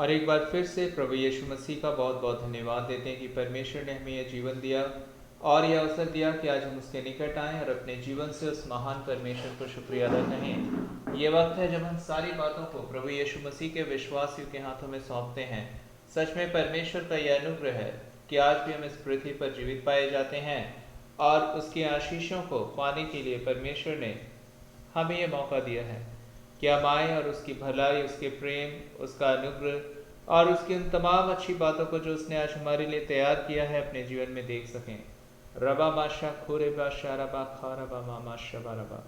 और एक बार फिर से प्रभु यीशु मसीह का बहुत बहुत धन्यवाद देते हैं कि परमेश्वर ने हमें यह जीवन दिया और यह अवसर दिया कि आज हम उसके निकट आएं और अपने जीवन से उस महान परमेश्वर को शुक्रिया अदा करें। ये वक्त है जब हम सारी बातों को प्रभु यीशु मसीह के विश्वासियों के हाथों में सौंपते हैं। सच में परमेश्वर का यह अनुग्रह है कि आज भी हम इस पृथ्वी पर जीवित पाए जाते हैं और उसकी आशीषों को पाने के लिए परमेश्वर ने हमें यह मौका दिया है कि हम आए और उसकी भलाई, उसके प्रेम, उसका अनुग्रह और उसकी उन तमाम अच्छी बातों को जो उसने आज हमारे लिए तैयार किया है अपने जीवन में देख सकें। रबा माशा खोरे बाशा रबा खा रबा मामा शबा रबा।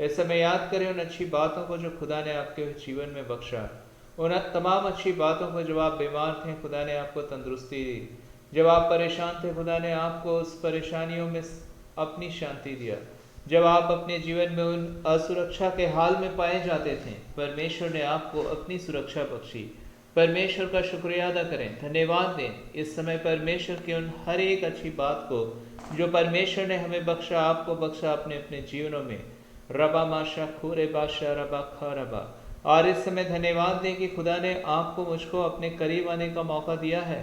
इस समय याद करें उन अच्छी बातों को जो खुदा ने आपके जीवन में बख्शा, उन तमाम अच्छी बातों को। जब आप बीमार थे खुदा ने आपको तंदुरुस्ती दी, जब आप परेशान थे खुदा ने आपको उस परेशानियों में अपनी शांति दिया, जब आप अपने जीवन में उन असुरक्षा के हाल में पाए जाते थे परमेश्वर ने आपको अपनी सुरक्षा बख्शी। परमेश्वर का शुक्रिया अदा करें, धन्यवाद दें इस समय परमेश्वर की उन हर एक अच्छी बात को जो परमेश्वर ने हमें बख्शा, आपको बख्शा अपने अपने जीवनों में। रबा माशा खूरे बाशा रबा खा रबा। और इस समय धन्यवाद दें कि खुदा ने आपको मुझको अपने करीब आने का मौका दिया है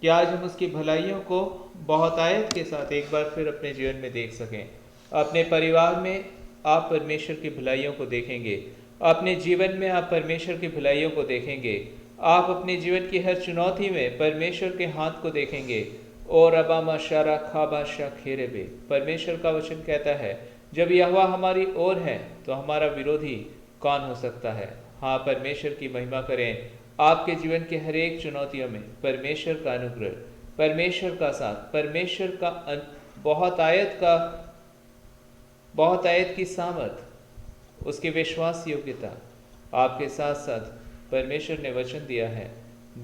कि आज हम उसकी भलाइयों को बहुतायत के साथ एक बार फिर अपने जीवन में देख सकें। अपने परिवार में आप परमेश्वर की भलाइयों को देखेंगे, अपने जीवन में आप परमेश्वर की भलाइयों को देखेंगे, आप अपने जीवन की हर चुनौती में परमेश्वर के हाथ को देखेंगे। और अबा माशारा खाबाशा खेरे बे। परमेश्वर का वचन कहता है जब यहोवा हमारी ओर है तो हमारा विरोधी कौन हो सकता है। हाँ, परमेश्वर की महिमा करें। आपके जीवन के हर एक चुनौतियों में परमेश्वर का अनुग्रह, परमेश्वर का साथ, परमेश्वर का बहुत आयत की सामर्थ, उसके विश्वास योग्यता आपके साथ साथ परमेश्वर ने वचन दिया है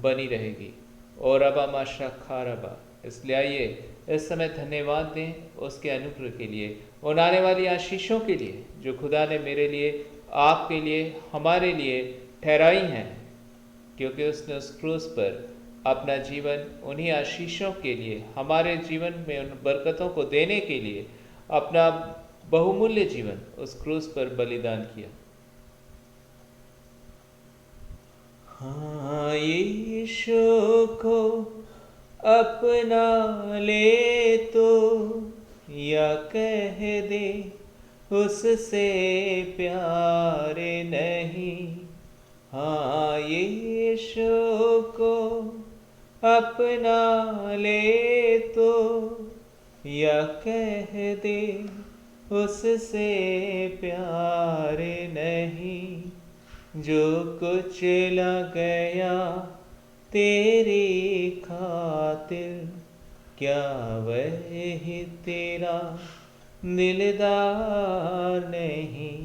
बनी रहेगी। और अबा माशा खा रबा। इसलिए आइए इस समय धन्यवाद दें उसके अनुग्रह के लिए, उन आने वाली आशीषों के लिए जो खुदा ने मेरे लिए, आपके लिए, हमारे लिए ठहराई हैं, क्योंकि उसने उस क्रूस पर अपना जीवन उन्हीं आशीषों के लिए, हमारे जीवन में उन बरकतों को देने के लिए अपना बहुमूल्य जीवन उस क्रूस पर बलिदान किया। हाँ, यीशु को अपना ले तो या कह दे उससे प्यार नहीं। हाँ, यीशु को अपना ले तो या कह दे उससे प्यार नहीं। जो कुछ लग गया तेरी खातिर क्या वही तेरा दिलदार नहीं।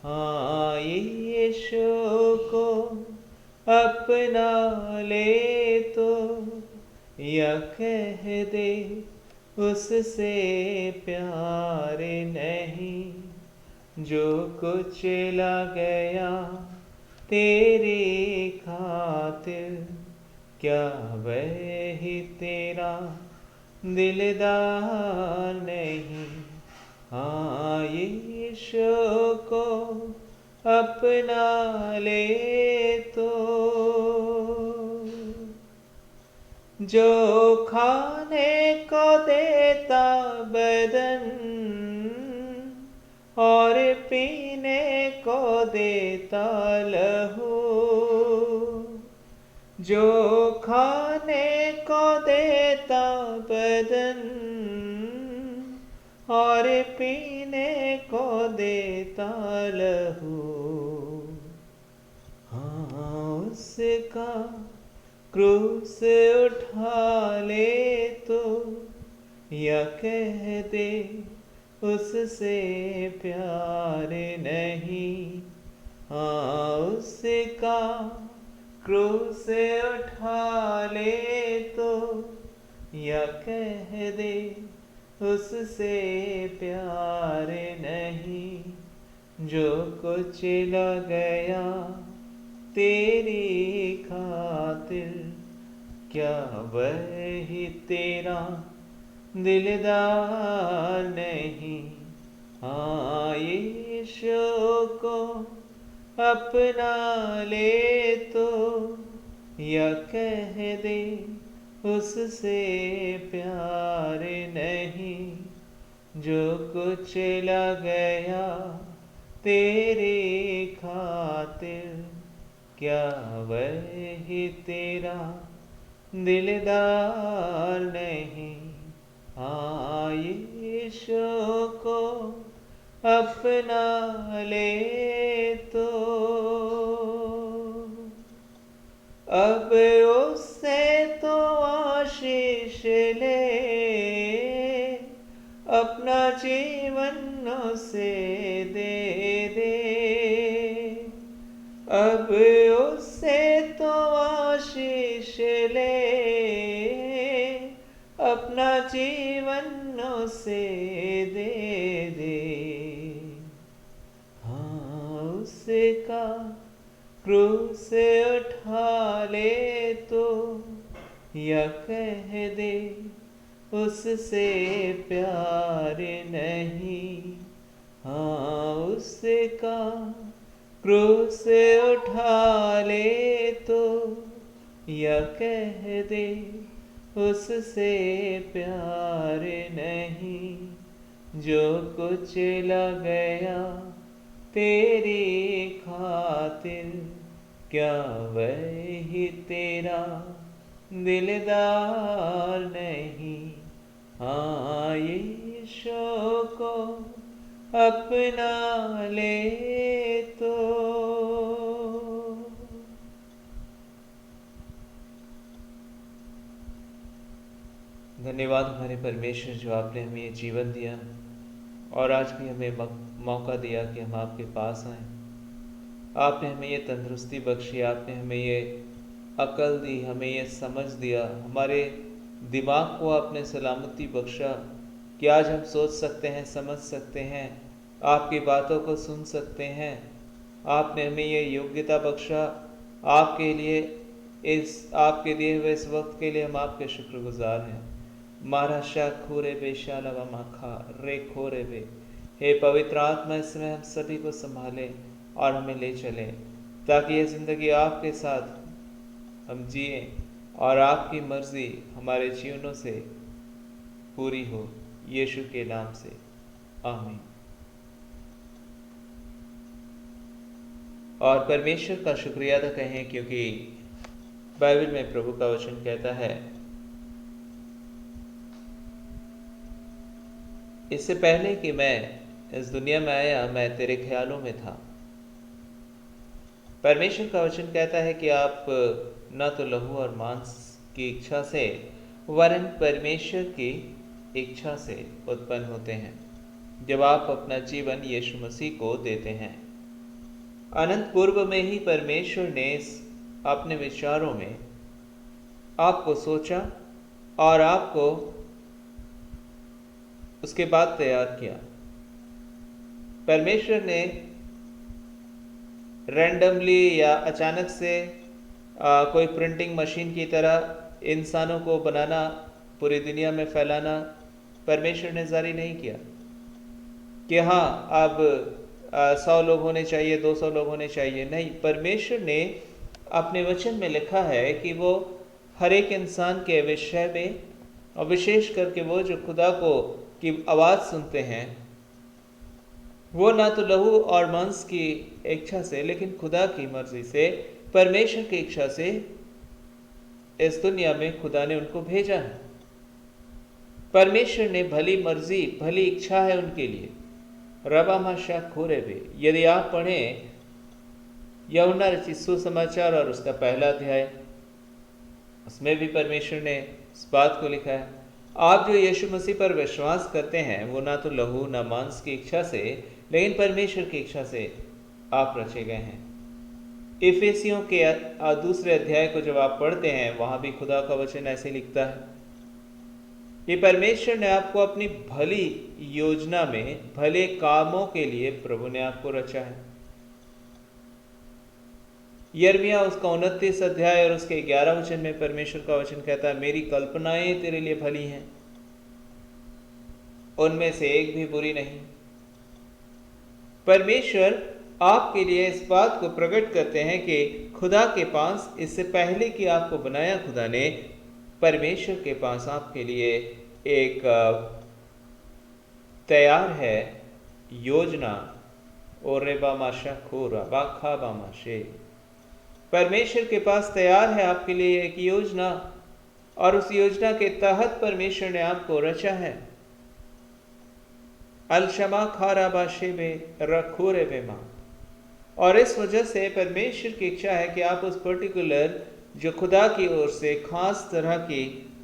हाँ, यीशु को अपना ले तो या कह दे उससे प्यार नहीं। जो कुछ लग गया तेरी खातिर क्या वही तेरा दिलदार नहीं। हाँ, यीशु को अपना ले तो जो खाने को देता बदन और पीने को देता लहू, जो खाने को देता बदन और पीने को देता लहू। हाँ, उसका क्रूस उठा ले तो या कह दे उससे प्यार नहीं। हाँ, उसका क्रूस उठा ले तो या कह दे उससे प्यार नहीं। जो कुछ लग गया तेरी खातिर क्या वही तेरा दिलदार नहीं। हाँ, यीशु को अपना ले तो या कह दे उससे प्यार नहीं, जो कुछ लग गया तेरे खातिर, क्या वही तेरा दिलदार नहीं। हाँ यीशु को अपना ले तो अब उससे तो आशीष ले, अपना जीवन उसे दे दे। अब उससे तो आशीष ले, अपना जीवन उसे दे दे। हाँ उसका क्रूस उठा ले तो, या कह दे उससे प्यार नहीं। हाँ उसका क्रूस उठा ले तो, या कह दे उससे प्यार नहीं, जो कुछ लग गया तेरी खातिर, क्या वही तेरा दिलदार नहीं। हाँ यीशु को अपना ले तो। धन्यवाद हमारे परमेश्वर, जो आपने हमें ये जीवन दिया और आज भी हमें मौका दिया कि हम आपके पास आएं। आपने हमें ये तंदुरुस्ती बख्शी, आपने हमें ये अकल दी, हमें ये समझ दिया, हमारे दिमाग को आपने सलामती बख्शा कि आज हम सोच सकते हैं, समझ सकते हैं, आपकी बातों को सुन सकते हैं। आपने हमें ये योग्यता बख्शा। आपके लिए आपके दिए हुए इस वक्त के लिए हम आपके शुक्रगुजार हैं। महाराशा खोरे बे शालवा माखा रे खोरे बे। हे पवित्र आत्मा, इसमें हम सभी को संभाले और हमें ले चले, ताकि ये ज़िंदगी आपके साथ हम जिए और आपकी मर्जी हमारे जीवनों से पूरी हो। यीशु के नाम से आमीन। और परमेश्वर का शुक्रिया अदा कहें, क्योंकि बाइबल में प्रभु का वचन कहता है, इससे पहले कि मैं इस दुनिया में आया मैं तेरे ख्यालों में था। परमेश्वर का वचन कहता है कि आप न तो लहू और मांस की इच्छा से वरन परमेश्वर की इच्छा से उत्पन्न होते हैं, जब आप अपना जीवन यीशु मसीह को देते हैं। अनंत पूर्व में ही परमेश्वर ने अपने विचारों में आपको सोचा और आपको उसके बाद तैयार किया। परमेश्वर ने रैंडमली या अचानक से कोई प्रिंटिंग मशीन की तरह इंसानों को बनाना, पूरी दुनिया में फैलाना परमेश्वर ने जारी नहीं किया कि हाँ अब 100 लोग होने चाहिए, 200 लोग होने चाहिए। नहीं, परमेश्वर ने अपने वचन में लिखा है कि वो हर एक इंसान के विषय में, और विशेष करके वो जो खुदा को की आवाज़ सुनते हैं, वो ना तो लहू और मांस की इच्छा से लेकिन खुदा की मर्जी से, परमेश्वर की इच्छा से इस दुनिया में खुदा ने उनको भेजा है। परमेश्वर ने भली मर्जी, भली इच्छा है उनके लिए। रबा माशा खोरे बे, यदि आप पढ़ें यूहन्ना रचित सुसमाचार और उसका पहला अध्याय, उसमें भी परमेश्वर ने इस बात को लिखा है, आप जो यीशु मसीह पर विश्वास करते हैं वो ना तो लहू ना मांस की इच्छा से लेकिन परमेश्वर की इच्छा से आप रचे गए हैं। इफिसियों के दूसरे अध्याय को जब आप पढ़ते हैं, वहां भी खुदा का वचन ऐसे लिखता है कि परमेश्वर ने आपको अपनी भली योजना में, भले कामों के लिए प्रभु ने आपको रचा है। यिर्मयाह उसका 29 अध्याय और उसके 11 वचन में परमेश्वर का वचन कहता है, मेरी कल्पनाएं तेरे लिए भली हैं, उनमें से एक भी बुरी नहीं। परमेश्वर आपके लिए इस बात को प्रकट करते हैं कि खुदा के पास, इससे पहले कि आपको बनाया खुदा ने, परमेश्वर के पास आपके लिए एक तैयार है योजना। और रेबामाशा खोरा बाखा बामाशे, परमेश्वर के पास तैयार है आपके लिए एक योजना, और उस योजना के तहत परमेश्वर ने आपको रचा है। अलशमा खारा बाशेबे रखोरे बेमा, और इस वजह से परमेश्वर की इच्छा है कि आप उस पर्टिकुलर जो खुदा की ओर से खास तरह की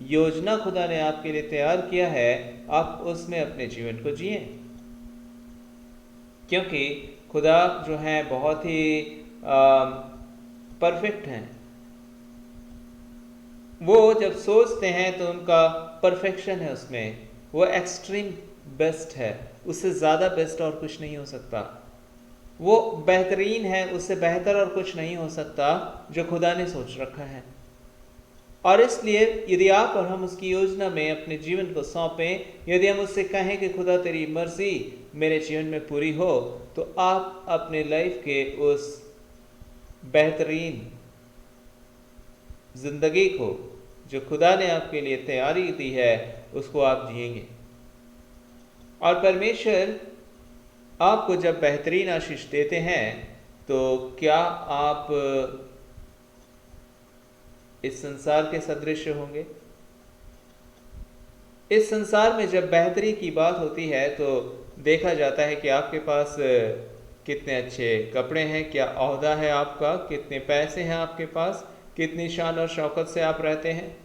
योजना खुदा ने आपके लिए तैयार किया है, आप उसमें अपने जीवन को जिए। क्योंकि खुदा जो है बहुत ही परफेक्ट हैं। वो जब सोचते हैं तो उनका परफेक्शन है, उसमें वो एक्सट्रीम बेस्ट है, उससे ज़्यादा बेस्ट और कुछ नहीं हो सकता। वो बेहतरीन है, उससे बेहतर और कुछ नहीं हो सकता जो खुदा ने सोच रखा है। और इसलिए यदि आप और हम उसकी योजना में अपने जीवन को सौंपें, यदि हम उससे कहें कि खुदा तेरी मर्जी मेरे जीवन में पूरी हो, तो आप अपने लाइफ के उस बेहतरीन जिंदगी को जो खुदा ने आपके लिए तैयारी दी है, उसको आप जिएंगे। और परमेश्वर आपको जब बेहतरीन आशीष देते हैं, तो क्या आप इस संसार के सदृश होंगे? इस संसार में जब बेहतरी की बात होती है तो देखा जाता है कि आपके पास कितने अच्छे कपड़े हैं, क्या ओहदा है आपका, कितने पैसे हैं आपके पास, कितनी शान और शौकत से आप रहते हैं।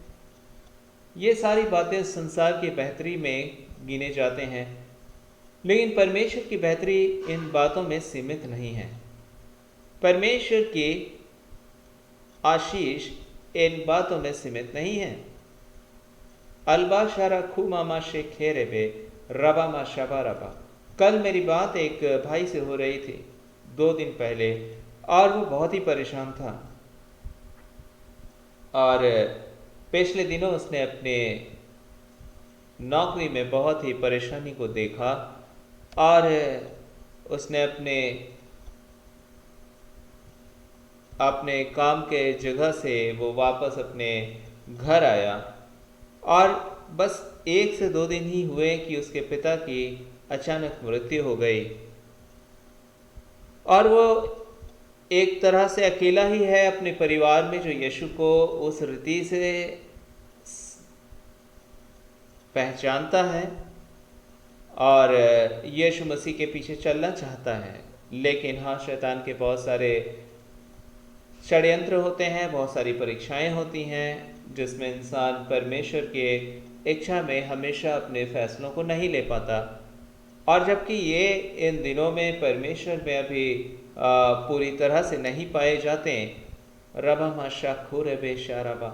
ये सारी बातें संसार की बेहतरी में गिने जाते हैं, लेकिन परमेश्वर की बेहतरी इन बातों में सीमित नहीं है। परमेश्वर की आशीष इन बातों में सीमित नहीं है। अलबा शारा खू मामा शे खेरे बे रबा मा शबा रबा। कल मेरी बात एक भाई से हो रही थी 2 दिन पहले, और वो बहुत ही परेशान था। और पिछले दिनों उसने अपने नौकरी में बहुत ही परेशानी को देखा, और उसने अपने काम के जगह से वो वापस अपने घर आया, और बस 1 से 2 दिन ही हुए कि उसके पिता की अचानक मृत्यु हो गई। और वो एक तरह से अकेला ही है अपने परिवार में, जो यीशु को उस रीति से पहचानता है और यीशु मसीह के पीछे चलना चाहता है। लेकिन हाँ, शैतान के बहुत सारे षड्यंत्र होते हैं, बहुत सारी परीक्षाएं होती हैं, जिसमें इंसान परमेश्वर के इच्छा में हमेशा अपने फैसलों को नहीं ले पाता। और जबकि ये इन दिनों में परमेश्वर में अभी पूरी तरह से नहीं पाए जाते। रबा माशा खुर बेशारबा,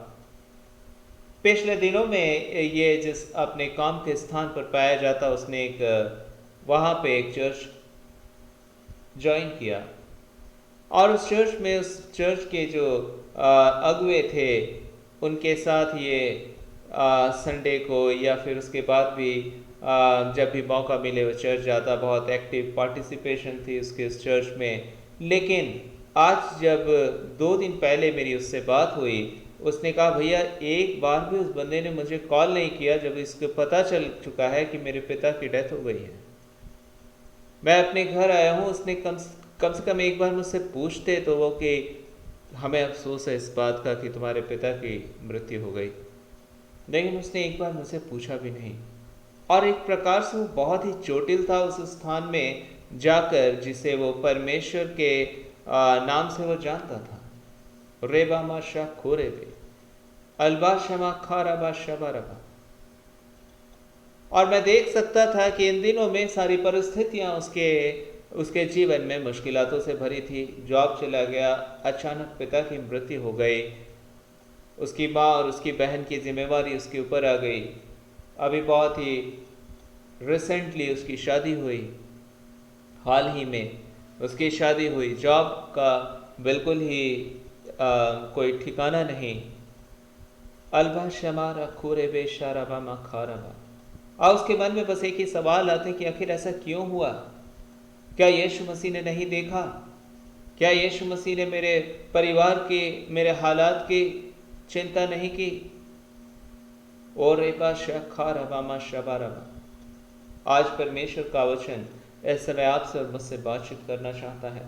पिछले दिनों में ये जिस अपने काम के स्थान पर पाया जाता, उसने वहाँ पे एक चर्च ज्वाइन किया, और उस चर्च के जो अगुवे थे, उनके साथ ये संडे को या फिर उसके बाद भी जब भी मौका मिले वो चर्च जाता। बहुत एक्टिव पार्टिसिपेशन थी उसके उस चर्च में। लेकिन आज जब 2 दिन पहले मेरी उससे बात हुई, उसने कहा भैया एक बार भी उस बंदे ने मुझे कॉल नहीं किया जब इसको पता चल चुका है कि मेरे पिता की डेथ हो गई है। मैं अपने घर आया हूँ, उसने कम से कम एक बार मुझसे पूछते तो वो कि हमें अफसोस है इस बात का कि तुम्हारे पिता की मृत्यु हो गई, लेकिन उसने एक बार मुझसे पूछा भी नहीं। और एक प्रकार से वो बहुत ही चोटिल था उस स्थान में जाकर जिसे वो परमेश्वर के नाम से वो जानता था। रेबा मा शा खोरे बे अलबा शमा खाराबा शबा रबा। और मैं देख सकता था कि इन दिनों में सारी परिस्थितियां उसके जीवन में मुश्किलातों से भरी थी। जॉब चला गया, अचानक पिता की मृत्यु हो गई, उसकी माँ और उसकी बहन की जिम्मेवारी उसके ऊपर आ गई। अभी बहुत ही रिसेंटली उसकी शादी हुई, हाल ही में उसकी शादी हुई। जॉब का बिल्कुल ही कोई ठिकाना नहीं। अलबा शमारा खोरे बेशारबा मा खारबा। और उसके मन में बस एक ही सवाल आते कि आखिर ऐसा क्यों हुआ? क्या यीशु मसीह ने नहीं देखा? क्या यीशु मसीह ने मेरे परिवार की, मेरे हालात की चिंता नहीं की? और आज परमेश्वर का वचन इस समय आपसे और मुझसे बातचीत करना चाहता है।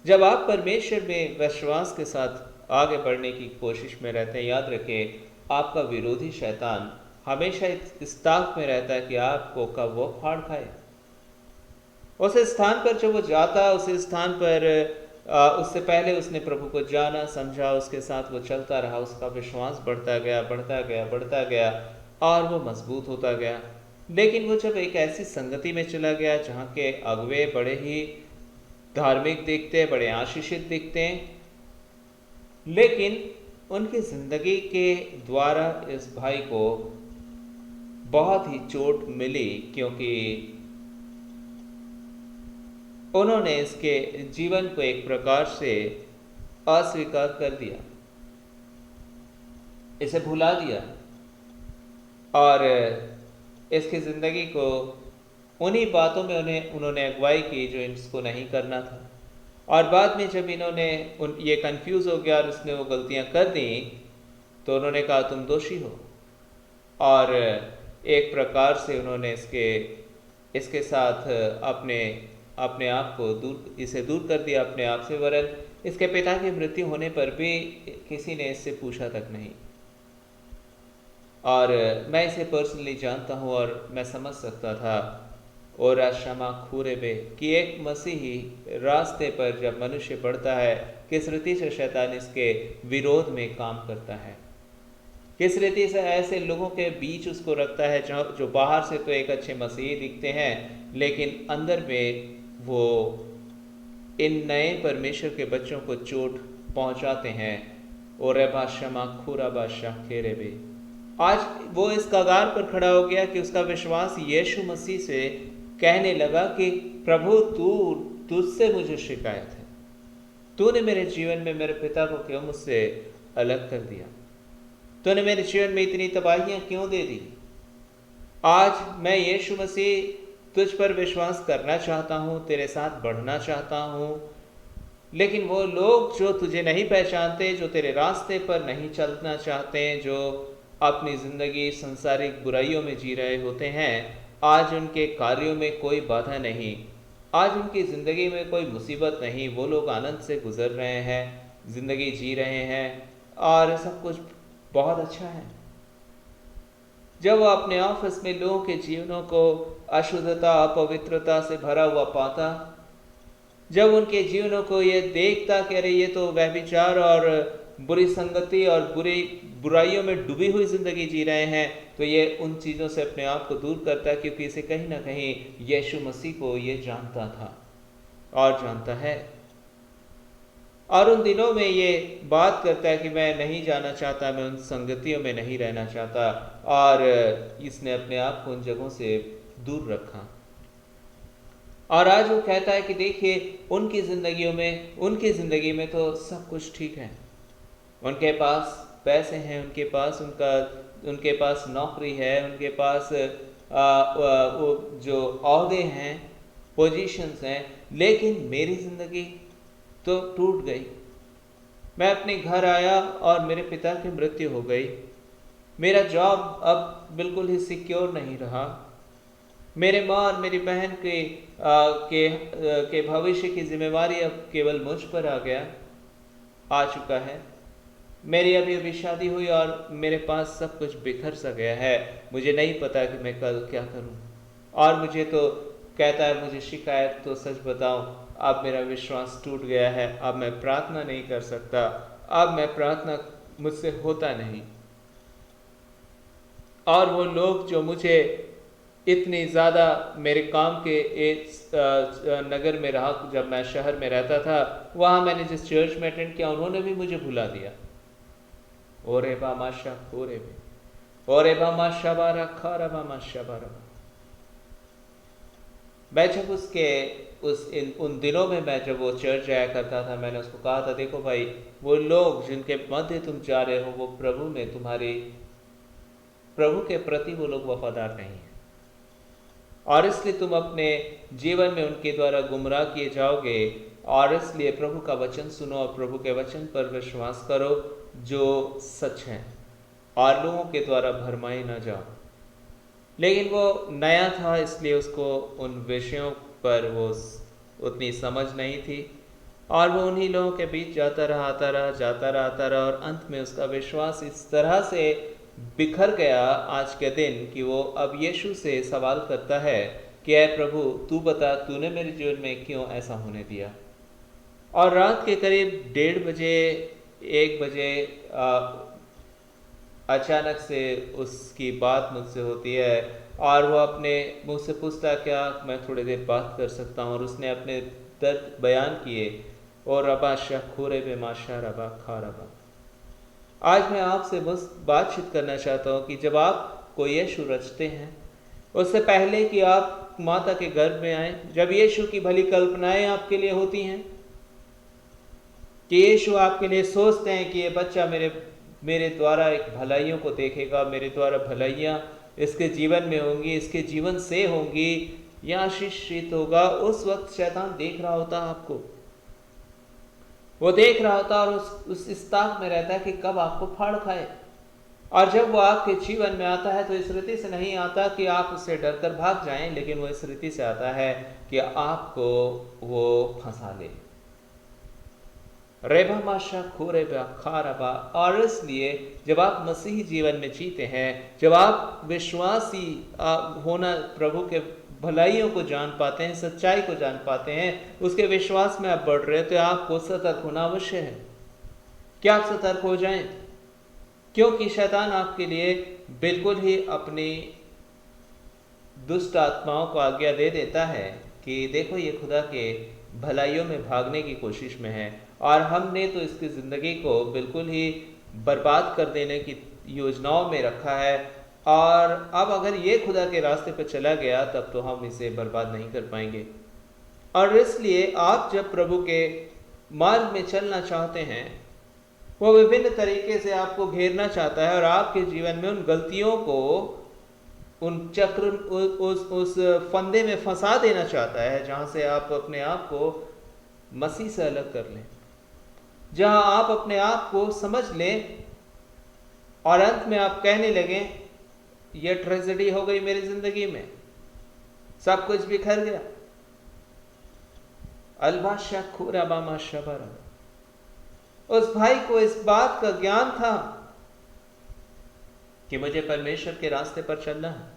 जब आप परमेश्वर में विश्वास के साथ आगे बढ़ने की कोशिश में रहते हैं, याद रखें आपका विरोधी शैतान हमेशा इस ताक में रहता है कि आपको कब वो फाड़ खाए। उस स्थान पर जब वो जाता, उस स्थान पर उससे पहले उसने प्रभु को जाना, समझा, उसके साथ वो चलता रहा, उसका विश्वास बढ़ता गया, बढ़ता गया, बढ़ता गया और वो मजबूत होता गया। लेकिन वो जब एक ऐसी संगति में चला गया जहाँ के अगुवे बड़े ही धार्मिक दिखते हैं, बड़े आशीषित दिखते हैं, लेकिन उनकी जिंदगी के द्वारा इस भाई को बहुत ही चोट मिली, क्योंकि उन्होंने इसके जीवन को एक प्रकार से अस्वीकार कर दिया, इसे भुला दिया और इसकी ज़िंदगी को उन्हीं बातों में उन्होंने अगुवाई की जो इसको नहीं करना था। और बाद में जब इन्होंने ये कंफ्यूज हो गया और उसने वो गलतियां कर दी, तो उन्होंने कहा तुम दोषी हो, और एक प्रकार से उन्होंने इसके साथ अपने आप को दूर कर दिया अपने आप से। वरन इसके पिता की मृत्यु होने पर भी किसी ने इससे पूछा तक नहीं। और मैं इसे पर्सनली जानता हूँ और मैं समझ सकता था और क्षमा खूरे बे कि एक मसीही रास्ते पर जब मनुष्य बढ़ता है, किस रीति से शैतान इसके विरोध में काम करता है, किस रीति से ऐसे लोगों के बीच उसको रखता है जो बाहर से तो एक अच्छे मसीही दिखते हैं, लेकिन अंदर में वो इन नए परमेश्वर के बच्चों को चोट पहुंचाते हैं। और क्षमा खूरा बादशाह खेरे बे, आज वो इस कगार पर खड़ा हो गया कि उसका विश्वास यीशु मसीह से कहने लगा कि प्रभु तुझसे मुझे शिकायत है, तूने मेरे जीवन में मेरे पिता को क्यों मुझसे अलग कर दिया, तूने मेरे जीवन में इतनी तबाहियां क्यों दे दी। आज मैं यीशु मसीह तुझ पर विश्वास करना चाहता हूँ, तेरे साथ बढ़ना चाहता हूँ, लेकिन वो लोग जो तुझे नहीं पहचानते, जो तेरे रास्ते पर नहीं चलना चाहते, जो अपनी ज़िंदगी संसारिक बुराइयों में जी रहे होते हैं, आज उनके कार्यों में कोई बाधा नहीं, आज उनकी ज़िंदगी में कोई मुसीबत नहीं, वो लोग आनंद से गुजर रहे हैं, ज़िंदगी जी रहे हैं और सब कुछ बहुत अच्छा है। जब वो अपने ऑफिस में लोगों के जीवनों को अशुद्धता, अपवित्रता से भरा हुआ पाता, जब उनके जीवनों को ये देखता कि अरे ये तो व्यभिचार और बुरी संगति और बुराइयों में डूबी हुई जिंदगी जी रहे हैं, तो ये उन चीज़ों से अपने आप को दूर करता है, क्योंकि इसे कहीं ना कहीं यीशु मसीह को ये जानता था और जानता है। और उन दिनों में ये बात करता है कि मैं नहीं जाना चाहता, मैं उन संगतियों में नहीं रहना चाहता, और इसने अपने आप को उन जगहों से दूर रखा। और आज वो कहता है कि देखिए उनकी ज़िंदगी में तो सब कुछ ठीक है, उनके पास पैसे हैं, उनके पास नौकरी है, उनके पास वो जो ओहदे हैं, पोजीशंस हैं, लेकिन मेरी ज़िंदगी तो टूट गई। मैं अपने घर आया और मेरे पिता की मृत्यु हो गई, मेरा जॉब अब बिल्कुल ही सिक्योर नहीं रहा, मेरे माँ और मेरी बहन के भविष्य की जिम्मेवारी अब केवल मुझ पर आ चुका है। मेरी अभी शादी हुई और मेरे पास सब कुछ बिखर सा गया है, मुझे नहीं पता कि मैं कल क्या करूं। और मुझे तो कहता है, मुझे शिकायत तो सच बताऊं, अब मेरा विश्वास टूट गया है, अब मैं प्रार्थना नहीं कर सकता, अब मैं प्रार्थना मुझसे होता नहीं। और वो लोग जो मुझे इतनी ज़्यादा मेरे काम के एक नगर में रहा, जब मैं शहर में रहता था, वहाँ मैंने जिस चर्च में अटेंड किया, उन्होंने भी मुझे भुला दिया। ओरे बामा शाह ओरे बे, ओरे बामा शाबारा खारा बामा शाबारा। मैं जब उन दिनों में मैं जब वो चर्च जाया करता था, मैंने उसको कहा था, देखो भाई, वो लोग जिनके मध्य तुम जा रहे हो, वो प्रभु के प्रति वो लोग वफादार नहीं है। और इसलिए तुम अपने जीवन में उनके द्वारा गुमराह किए जाओगे। और इसलिए प्रभु का वचन सुनो और प्रभु के वचन पर विश्वास करो जो सच है, और लोगों के द्वारा भरमाए न जाओ। लेकिन वो नया था, इसलिए उसको उन विषयों पर वो उतनी समझ नहीं थी, और वो उन्हीं लोगों के बीच जाता रहा, आता रहा, और अंत में उसका विश्वास इस तरह से बिखर गया आज के दिन कि वो अब यीशु से सवाल करता है कि ऐ प्रभु, तू बता, तूने मेरे जीवन में क्यों ऐसा होने दिया। और रात के करीब 1:30 बजे 1 बजे अचानक से उसकी बात मुझसे होती है, और वो अपने मुँह से पूछता, क्या मैं थोड़ी देर बात कर सकता हूँ। और उसने अपने दर्द बयान किए, और रबा शखूरे बे माशा रबा खा रबा। आज मैं आपसे बस बातचीत करना चाहता हूँ कि जब आप कोई यीशु रचते हैं, उससे पहले कि आप माता के गर्भ में आए, जब यीशु की भली कल्पनाएं आपके लिए होती हैं, कि यीशु आपके लिए सोचते हैं कि ये बच्चा मेरे द्वारा एक भलाइयों को देखेगा, मेरे द्वारा भलाइयाँ इसके जीवन में होंगी, इसके जीवन से होंगी, या आशीषित होगा। उस वक्त शैतान देख रहा होता आपको, वो देख रहा होता और उस इस्ताक में रहता है कि कब आपको फाड़ खाए। और जब वो आपके जीवन में आता है तो इस रीति से नहीं आता कि आप उससे डरकर भाग जाएं, लेकिन वो इस रीति से आता है कि आपको वो फंसा ले। रेबा माशा खोरेबा खारबा। और इसलिए जब आप मसीही जीवन में जीते हैं, जब आप विश्वासी होना, प्रभु के भलाइयों को जान पाते हैं, सच्चाई को जान पाते हैं, उसके विश्वास में आप बढ़ रहे हैं, तो आपको सतर्क होना अवश्य है। क्या आप सतर्क हो जाएं? क्योंकि शैतान आपके लिए बिल्कुल ही अपनी दुष्ट आत्माओं को आज्ञा दे देता है कि देखो, ये खुदा के भलाइयों में भागने की कोशिश में है, और हमने तो इसकी ज़िंदगी को बिल्कुल ही बर्बाद कर देने की योजनाओं में रखा है, और अब अगर ये खुदा के रास्ते पर चला गया तब तो हम इसे बर्बाद नहीं कर पाएंगे। और इसलिए आप जब प्रभु के मार्ग में चलना चाहते हैं, वो विभिन्न तरीके से आपको घेरना चाहता है और आपके जीवन में उन गलतियों को, उन चक्र, उस फंदे में फंसा देना चाहता है जहाँ से आप अपने आप को मसीह से अलग कर लें, जहाँ आप अपने आप को समझ लें और अंत में आप कहने लगें, यह ट्रेजेडी हो गई मेरी जिंदगी में, सब कुछ बिखर गया। अलबाशा खुराबामा शबरा। उस भाई को इस बात का ज्ञान था कि मुझे परमेश्वर के रास्ते पर चलना है,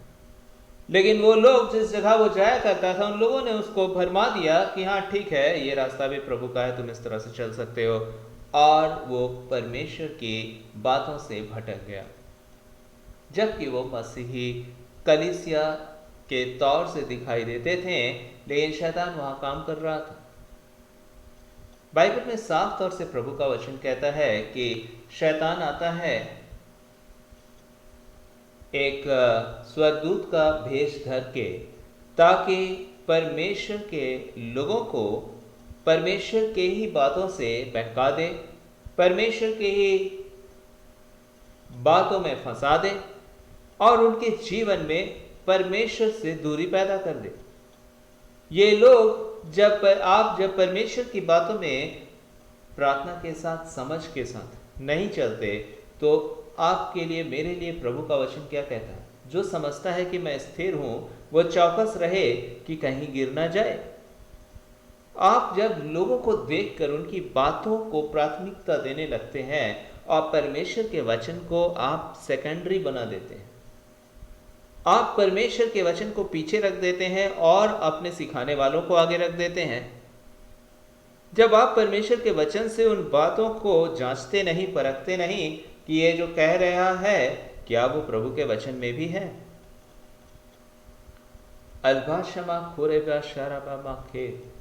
लेकिन वो लोग जिस जगह वो जाया करता था, उन लोगों ने उसको भरमा दिया कि हाँ ठीक है, ये रास्ता भी प्रभु का है, तुम इस तरह से चल सकते हो, और वो परमेश्वर की बातों से भटक गया, जबकि वो मसीही कलीसिया के तौर से दिखाई देते थे, लेकिन शैतान वहां काम कर रहा था। बाइबल में साफ तौर से प्रभु का वचन कहता है कि शैतान आता है एक स्वर्गदूत का भेष धर के, ताकि परमेश्वर के लोगों को परमेश्वर के ही बातों से बहका दे, परमेश्वर के ही बातों में फंसा दे, और उनके जीवन में परमेश्वर से दूरी पैदा कर दे। ये लोग जब परमेश्वर की बातों में प्रार्थना के साथ, समझ के साथ नहीं चलते, तो आपके लिए, मेरे लिए प्रभु का वचन क्या कहता है? जो समझता है कि मैं स्थिर हूं, वो चौकस रहे कि कहीं गिर ना जाए। आप जब लोगों को देखकर उनकी बातों को प्राथमिकता देने लगते हैं और परमेश्वर के वचन को आप सेकेंडरी बना देते हैं, आप परमेश्वर के वचन को पीछे रख देते हैं और अपने सिखाने वालों को आगे रख देते हैं। जब आप परमेश्वर के वचन से उन बातों को जांचते नहीं, परखते नहीं कि ये जो कह रहा है क्या वो प्रभु के वचन में भी है। अल्बाशमा खुरेबा शराबा खेत।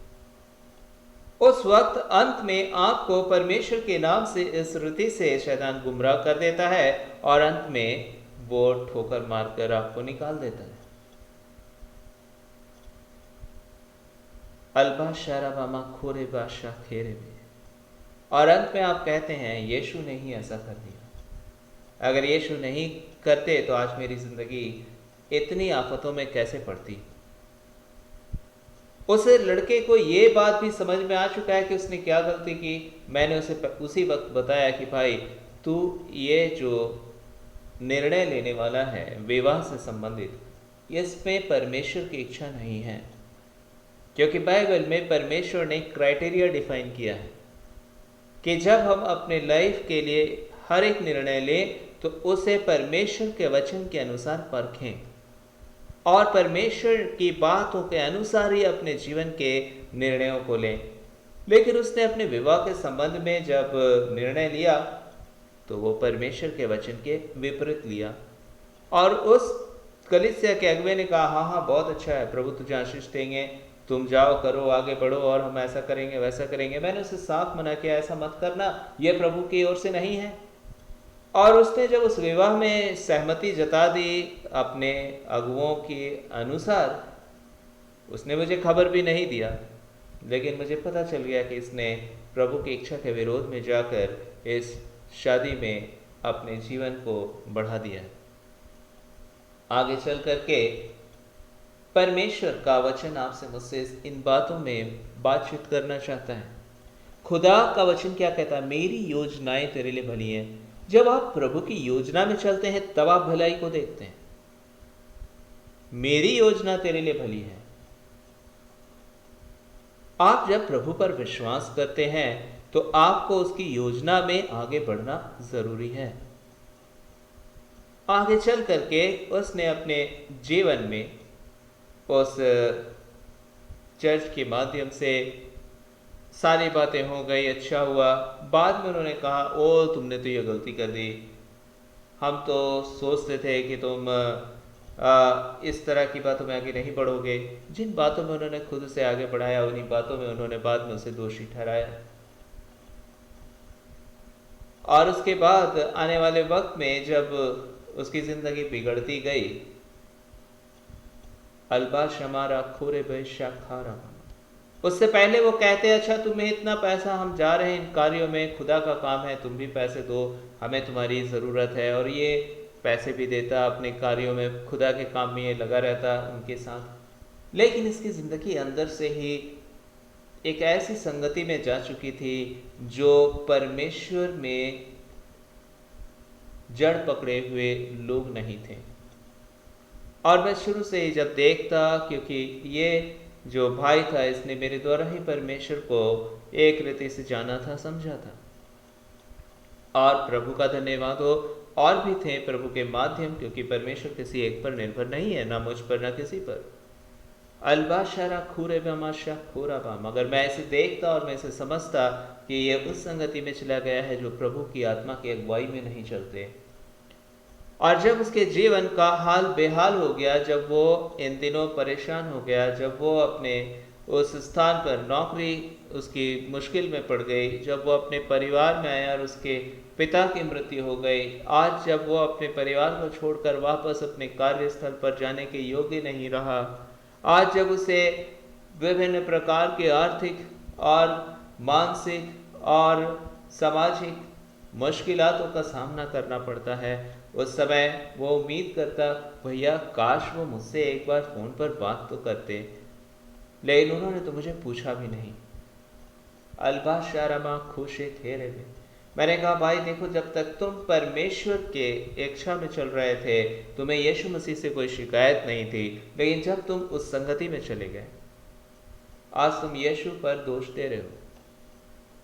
उस वक्त अंत में आपको परमेश्वर के नाम से इस रीति से शैतान गुमराह कर देता है, और अंत में वो ठोकर मारकर आपको निकाल देता है। अल्बा शराबामा खोरे बादशाह खेरे में, और अंत में आप कहते हैं यीशु ने ही ऐसा कर दिया। अगर यीशु नहीं करते तो आज मेरी जिंदगी इतनी आफतों में कैसे पड़ती। उस लड़के को ये बात भी समझ में आ चुका है कि उसने क्या गलती की। मैंने उसे उसी वक्त बताया कि भाई तू ये जो निर्णय लेने वाला है विवाह से संबंधित, इसमें परमेश्वर की इच्छा नहीं है, क्योंकि बाइबल में परमेश्वर ने क्राइटेरिया डिफाइन किया है कि जब हम अपने लाइफ के लिए हर एक निर्णय लें तो उसे परमेश्वर के वचन के अनुसार परखें और परमेश्वर की बातों के अनुसार ही अपने जीवन के निर्णयों को लें। लेकिन उसने अपने विवाह के संबंध में जब निर्णय लिया तो वो परमेश्वर के वचन के विपरीत लिया, और उस कलीसिया के अगुवे ने कहा हाँ हाँ बहुत अच्छा है, प्रभु तुझे आशीष देंगे, तुम जाओ करो आगे बढ़ो और हम ऐसा करेंगे वैसा करेंगे। मैंने उसे साफ मना किया, ऐसा मत करना, यह प्रभु की ओर से नहीं है। और उसने जब उस विवाह में सहमति जता दी अपने अगुओं के अनुसार, उसने मुझे खबर भी नहीं दिया, लेकिन मुझे पता चल गया कि इसने प्रभु की इच्छा के विरोध में जाकर इस शादी में अपने जीवन को बढ़ा दिया। आगे चल करके परमेश्वर का वचन आपसे मुझसे इन बातों में बातचीत करना चाहता है। खुदा का वचन क्या कहता है? मेरी योजनाएं तेरे लिए भली हैं। जब आप प्रभु की योजना में चलते हैं तब आप भलाई को देखते हैं। मेरी योजना तेरे लिए भली है। आप जब प्रभु पर विश्वास करते हैं तो आपको उसकी योजना में आगे बढ़ना जरूरी है। आगे चल करके उसने अपने जीवन में उस चर्च के माध्यम से सारी बातें हो गई, अच्छा हुआ। बाद में उन्होंने कहा ओ तुमने तो ये गलती कर दी, हम तो सोचते थे कि तुम इस तरह की बातों में आगे नहीं बढ़ोगे। जिन बातों में उन्होंने खुद से आगे बढ़ाया उन्हीं बातों में उन्होंने बाद में उसे दोषी ठहराया। और उसके बाद आने वाले वक्त में जब उसकी जिंदगी बिगड़ती गई, अल्बा शमारा खोरे बैशा खारा, उससे पहले वो कहते अच्छा तुम्हें इतना पैसा, हम जा रहे हैं इन कार्यों में, खुदा का काम है, तुम भी पैसे दो, हमें तुम्हारी ज़रूरत है। और ये पैसे भी देता, अपने कार्यों में खुदा के काम में ये लगा रहता उनके साथ। लेकिन इसकी ज़िंदगी अंदर से ही एक ऐसी संगति में जा चुकी थी जो परमेश्वर में जड़ पकड़े हुए लोग नहीं थे। और मैं शुरू से ही जब देखता, क्योंकि ये जो भाई था इसने मेरे द्वारा ही परमेश्वर को एक रीति से जाना था, समझा था। और प्रभु का धन्यवाद हो, और भी थे प्रभु के माध्यम, क्योंकि परमेश्वर किसी एक पर निर्भर नहीं है, ना मुझ पर ना किसी पर। अल्बा शरा खूरे बमाशा खोरा बाम, अगर मैं इसे देखता और मैं इसे समझता कि ये उस संगति में चला गया है जो प्रभु की आत्मा की अगुवाई में नहीं चलते। और जब उसके जीवन का हाल बेहाल हो गया, जब वो इन दिनों परेशान हो गया, जब वो अपने उस स्थान पर नौकरी उसकी मुश्किल में पड़ गई, जब वो अपने परिवार में आया और उसके पिता की मृत्यु हो गई, आज जब वो अपने परिवार को छोड़कर वापस अपने कार्यस्थल पर जाने के योग्य नहीं रहा, आज जब उसे विभिन्न प्रकार के आर्थिक और मानसिक और सामाजिक मुश्किलातों का सामना करना पड़ता है, उस समय वो उम्मीद करता भैया काश वो मुझसे एक बार फ़ोन पर बात तो करते, लेकिन उन्होंने तो मुझे पूछा भी नहीं। अल्बा शारमा खुशे थे रे। मैंने कहा भाई देखो, जब तक तुम परमेश्वर के इच्छा में चल रहे थे तुम्हें यीशु मसीह से कोई शिकायत नहीं थी, लेकिन जब तुम उस संगति में चले गए आज तुम यीशु पर दोष दे रहे हो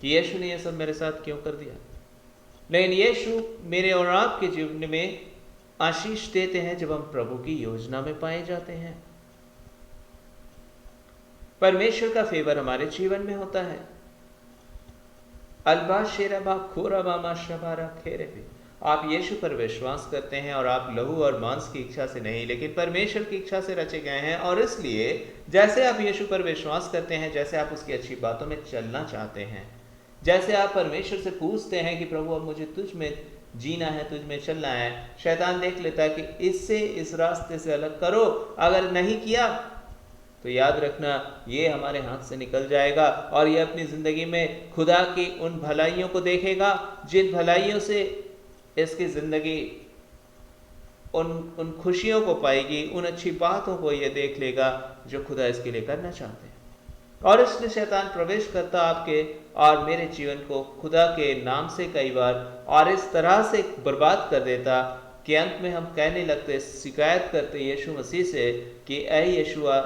कि यीशु ने यह सब मेरे साथ क्यों कर दिया। लेकिन यीशु मेरे और आपके जीवन में आशीष देते हैं जब हम प्रभु की योजना में पाए जाते हैं। परमेश्वर का फेवर हमारे जीवन में होता है। अल्बा शेरबा खोरबा मा शबारा खेरे भी, आप यीशु पर विश्वास करते हैं और आप लहू और मांस की इच्छा से नहीं, लेकिन परमेश्वर की इच्छा से रचे गए हैं। और इसलिए जैसे आप यीशु पर विश्वास करते हैं, जैसे आप उसकी अच्छी बातों में चलना चाहते हैं, जैसे आप परमेश्वर से पूछते हैं कि प्रभु अब मुझे तुझ में जीना है, तुझ में चलना है, शैतान देख लेता है कि इससे इस रास्ते से अलग करो, अगर नहीं किया तो याद रखना ये हमारे हाथ से निकल जाएगा और ये अपनी ज़िंदगी में खुदा की उन भलाइयों को देखेगा जिन भलाइयों से इसकी ज़िंदगी उन खुशियों को पाएगी, उन अच्छी बातों को ये देख लेगा जो खुदा इसके लिए करना चाहते हैं। और इसलिए शैतान प्रवेश करता आपके और मेरे जीवन को खुदा के नाम से कई बार और इस तरह से बर्बाद कर देता कि अंत में हम कहने लगते, शिकायत करते यीशु मसीह से कि ऐ यीशुआ,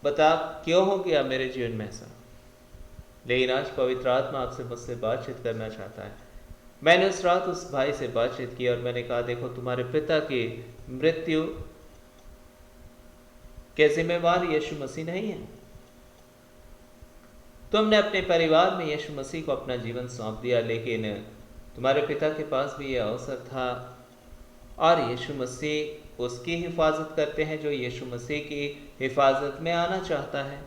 बता क्यों हो गया मेरे जीवन में ऐसा। लेकिन आज पवित्र आत्मा आपसे मुझसे बातचीत करना चाहता है। मैंने उस रात उस भाई से बातचीत की और मैंने कहा, देखो तुम्हारे पिता की मृत्यु के जिम्मेवार यीशु मसीह नहीं है। तुमने अपने परिवार में यीशु मसीह को अपना जीवन सौंप दिया, लेकिन तुम्हारे पिता के पास भी यह अवसर था और यीशु मसीह उसकी हिफाजत करते हैं जो यीशु मसीह की हिफाजत में आना चाहता है,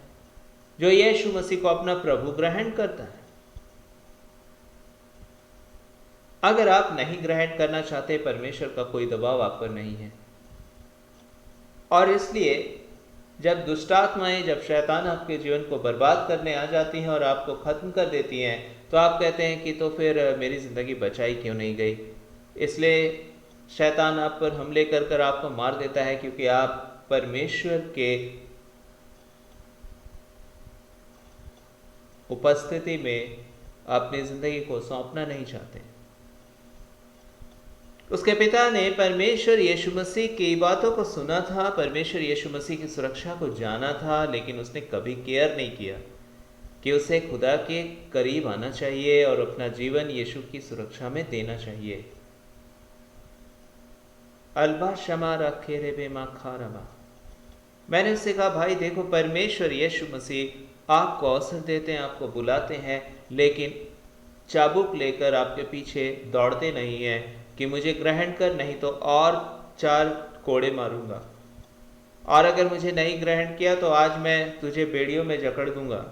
जो यीशु मसीह को अपना प्रभु ग्रहण करता है। अगर आप नहीं ग्रहण करना चाहते, परमेश्वर का कोई दबाव आप पर नहीं है। और इसलिए जब दुष्टात्माएं, जब शैतान आपके जीवन को बर्बाद करने आ जाती हैं और आपको खत्म कर देती हैं, तो आप कहते हैं कि तो फिर मेरी जिंदगी बचाई क्यों नहीं गई। इसलिए शैतान आप पर हमले कर कर आपको मार देता है, क्योंकि आप परमेश्वर के उपस्थिति में अपनी जिंदगी को सौंपना नहीं चाहते। उसके पिता ने परमेश्वर यीशु मसीह की बातों को सुना था, परमेश्वर यीशु मसीह की सुरक्षा को जाना था, लेकिन उसने कभी केयर नहीं किया कि उसे खुदा के करीब आना चाहिए और अपना जीवन यीशु की सुरक्षा में देना चाहिए। अल्बा शमा रखेरे बेमा खारबा। मैंने उससे कहा, भाई देखो, परमेश्वर यीशु मसीह आपको अवसर देते हैं, आपको बुलाते हैं, लेकिन चाबुक लेकर आपके पीछे दौड़ते नहीं हैं कि मुझे ग्रहण कर, नहीं तो और 4 कोड़े मारूंगा, और अगर मुझे नहीं ग्रहण किया तो आज मैं तुझे बेड़ियों में जकड़ दूंगा,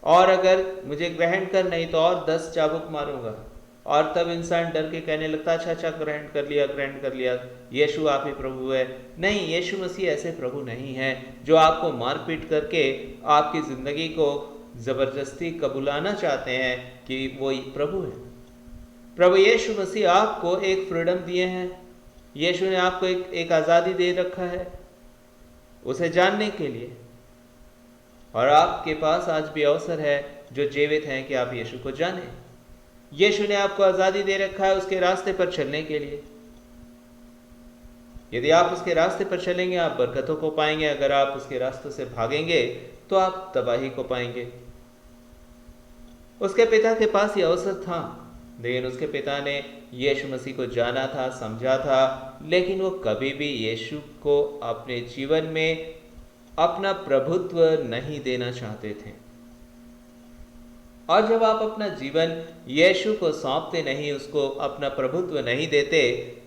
और अगर मुझे ग्रहण कर नहीं तो और 10 चाबुक मारूंगा। और तब इंसान डर के कहने लगता, अच्छा ग्रहण कर लिया, यीशु आप ही प्रभु है। नहीं, यीशु मसीह ऐसे प्रभु नहीं है जो आपको मारपीट करके आपकी जिंदगी को जबरदस्ती कबूलाना चाहते हैं कि वो प्रभु है। प्रभु यीशु मसीह आपको एक फ्रीडम दिए हैं, यीशु ने आपको एक आज़ादी दे रखा है उसे जानने के लिए, और आपके पास आज भी अवसर है जो जीवित हैं कि आप यीशु को जानें। यीशु ने आपको आज़ादी दे रखा है उसके रास्ते पर चलने के लिए। यदि आप उसके रास्ते पर चलेंगे आप बरकतों को पाएंगे, अगर आप उसके रास्तों से भागेंगे तो आप तबाही को पाएंगे। उसके पिता के पास यह अवसर था, लेकिन उसके पिता ने यीशु मसीह को जाना था, समझा था, लेकिन वो कभी भी यीशु को अपने जीवन में अपना प्रभुत्व नहीं देना चाहते थे। और जब आप अपना जीवन यीशु को सौंपते नहीं, उसको अपना प्रभुत्व नहीं देते,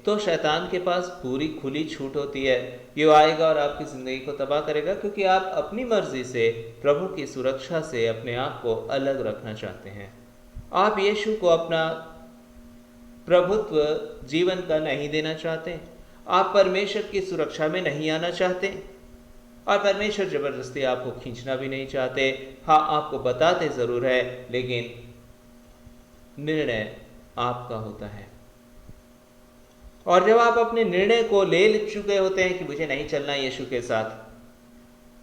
तो शैतान के पास पूरी खुली छूट होती है कि वो आएगा और आपकी ज़िंदगी को तबाह करेगा, क्योंकि आप अपनी मर्जी से प्रभु की सुरक्षा से अपने आप को अलग रखना चाहते हैं। आप यीशु को अपना प्रभुत्व जीवन का नहीं देना चाहते, आप परमेश्वर की सुरक्षा में नहीं आना चाहते, और परमेश्वर जबरदस्ती आपको खींचना भी नहीं चाहते। हाँ, आपको बताते ज़रूर है, लेकिन निर्णय आपका होता है। और जब आप अपने निर्णय को ले चुके होते हैं कि मुझे नहीं चलना यीशु के साथ,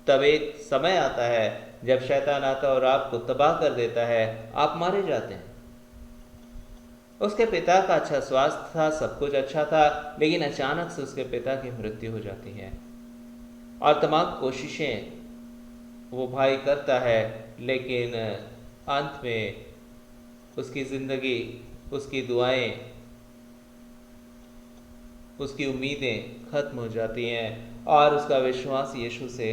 तब एक समय आता है जब शैतान आता है और आपको तबाह कर देता है, आप मारे जाते हैं। उसके पिता का अच्छा स्वास्थ्य था, सब कुछ अच्छा था, लेकिन अचानक से उसके पिता की मृत्यु हो जाती है। और तमाम कोशिशें वो भाई करता है, लेकिन अंत में उसकी ज़िंदगी, उसकी दुआएं, उसकी उम्मीदें खत्म हो जाती हैं और उसका विश्वास यीशु से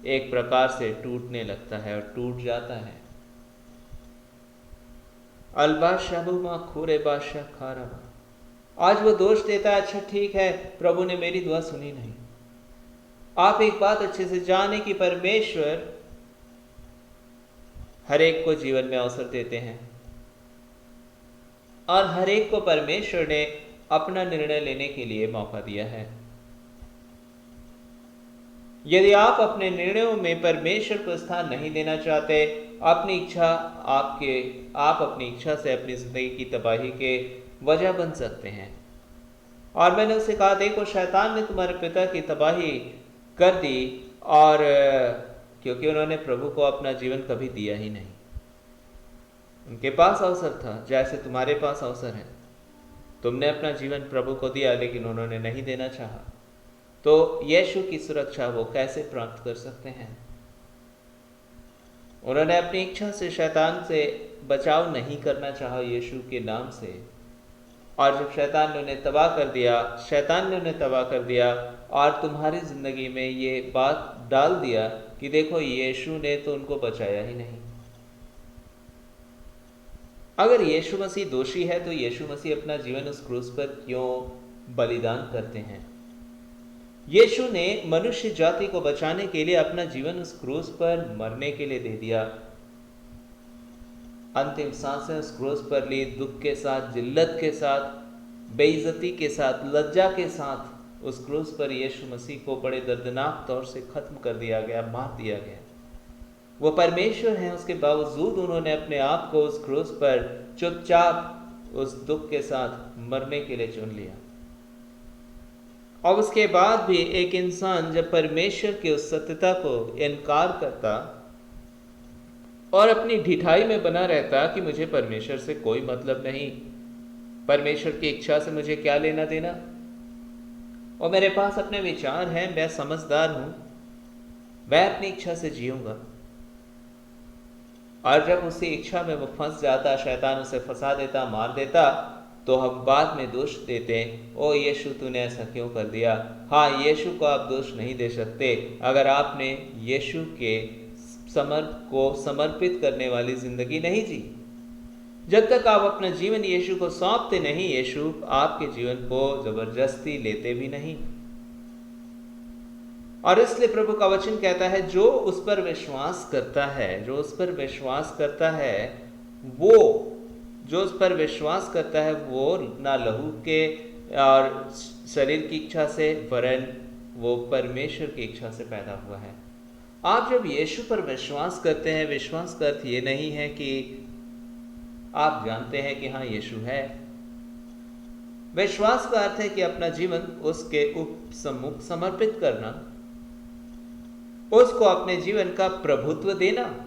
एक प्रकार से टूटने लगता है और टूट जाता है। आज वो दोष देता है, अच्छा ठीक है, प्रभु ने मेरी दुआ सुनी नहीं। आप एक बात अच्छे से जाने कि परमेश्वर हर एक को जीवन में अवसर देते हैं और हर एक को परमेश्वर ने अपना निर्णय लेने के लिए मौका दिया है। यदि आप अपने निर्णयों में परमेश्वर को स्थान नहीं देना चाहते, अपनी इच्छा आप अपनी इच्छा से अपनी जिंदगी की तबाही के वजह बन सकते हैं। और मैंने उसे कहा, देखो, शैतान ने तुम्हारे पिता की तबाही कर दी और क्योंकि उन्होंने प्रभु को अपना जीवन कभी दिया ही नहीं। उनके पास अवसर था, जैसे तुम्हारे पास अवसर है। तुमने अपना जीवन प्रभु को दिया, लेकिन उन्होंने नहीं देना चाहा। तो यीशु की सुरक्षा वो कैसे प्राप्त कर सकते हैं? उन्होंने अपनी इच्छा से शैतान से बचाव नहीं करना चाहा यीशु के नाम से। और जब शैतान ने उन्हें तबाह कर दिया और तुम्हारी जिंदगी में ये बात डाल दिया कि देखो यीशु ने तो उनको बचाया ही नहीं। अगर यीशु मसीह दोषी है तो यीशु मसीह अपना जीवन उस क्रूस पर क्यों बलिदान करते हैं? यीशु ने मनुष्य जाति को बचाने के लिए अपना जीवन उस क्रूस पर मरने के लिए दे दिया। अंतिम सांसें उस क्रूस पर ली, दुख के साथ, जिल्लत के साथ, बेइज्जती के साथ, लज्जा के साथ उस क्रूस पर यीशु मसीह को बड़े दर्दनाक तौर से खत्म कर दिया गया, मार दिया गया। वो परमेश्वर हैं, उसके बावजूद उन्होंने अपने आप को उस क्रूस पर चुपचाप उस दुख के साथ मरने के लिए चुन लिया। और उसके बाद भी एक इंसान जब परमेश्वर की उस सत्यता को इनकार करता और अपनी ढिठाई में बना रहता कि मुझे परमेश्वर से कोई मतलब नहीं, परमेश्वर की इच्छा से मुझे क्या लेना देना, और मेरे पास अपने विचार हैं, मैं समझदार हूं, मैं अपनी इच्छा से जीऊंगा। और जब उसी इच्छा में वो फंस जाता, शैतान उसे फंसा देता, मार देता, तो हम बाद में दोष देते, ओ यीशु तूने ऐसा क्यों कर दिया। हाँ, यीशु को आप दोष नहीं दे सकते अगर आपने यीशु के समर्पित करने वाली जिंदगी नहीं जी। जब तक आप अपना जीवन यीशु को सौंपते नहीं, यीशु आपके जीवन को जबरदस्ती लेते भी नहीं। और इसलिए प्रभु का वचन कहता है जो उस पर विश्वास करता है, जो उस पर विश्वास करता है वो ना लहू के और शरीर की इच्छा से, वरन वो परमेश्वर की इच्छा से पैदा हुआ है। आप जब यीशु पर विश्वास करते हैं, विश्वास का अर्थ ये नहीं है कि आप जानते हैं कि हाँ यीशु है। विश्वास का अर्थ है कि अपना जीवन उसके उपसम्मुख समर्पित करना, उसको अपने जीवन का प्रभुत्व देना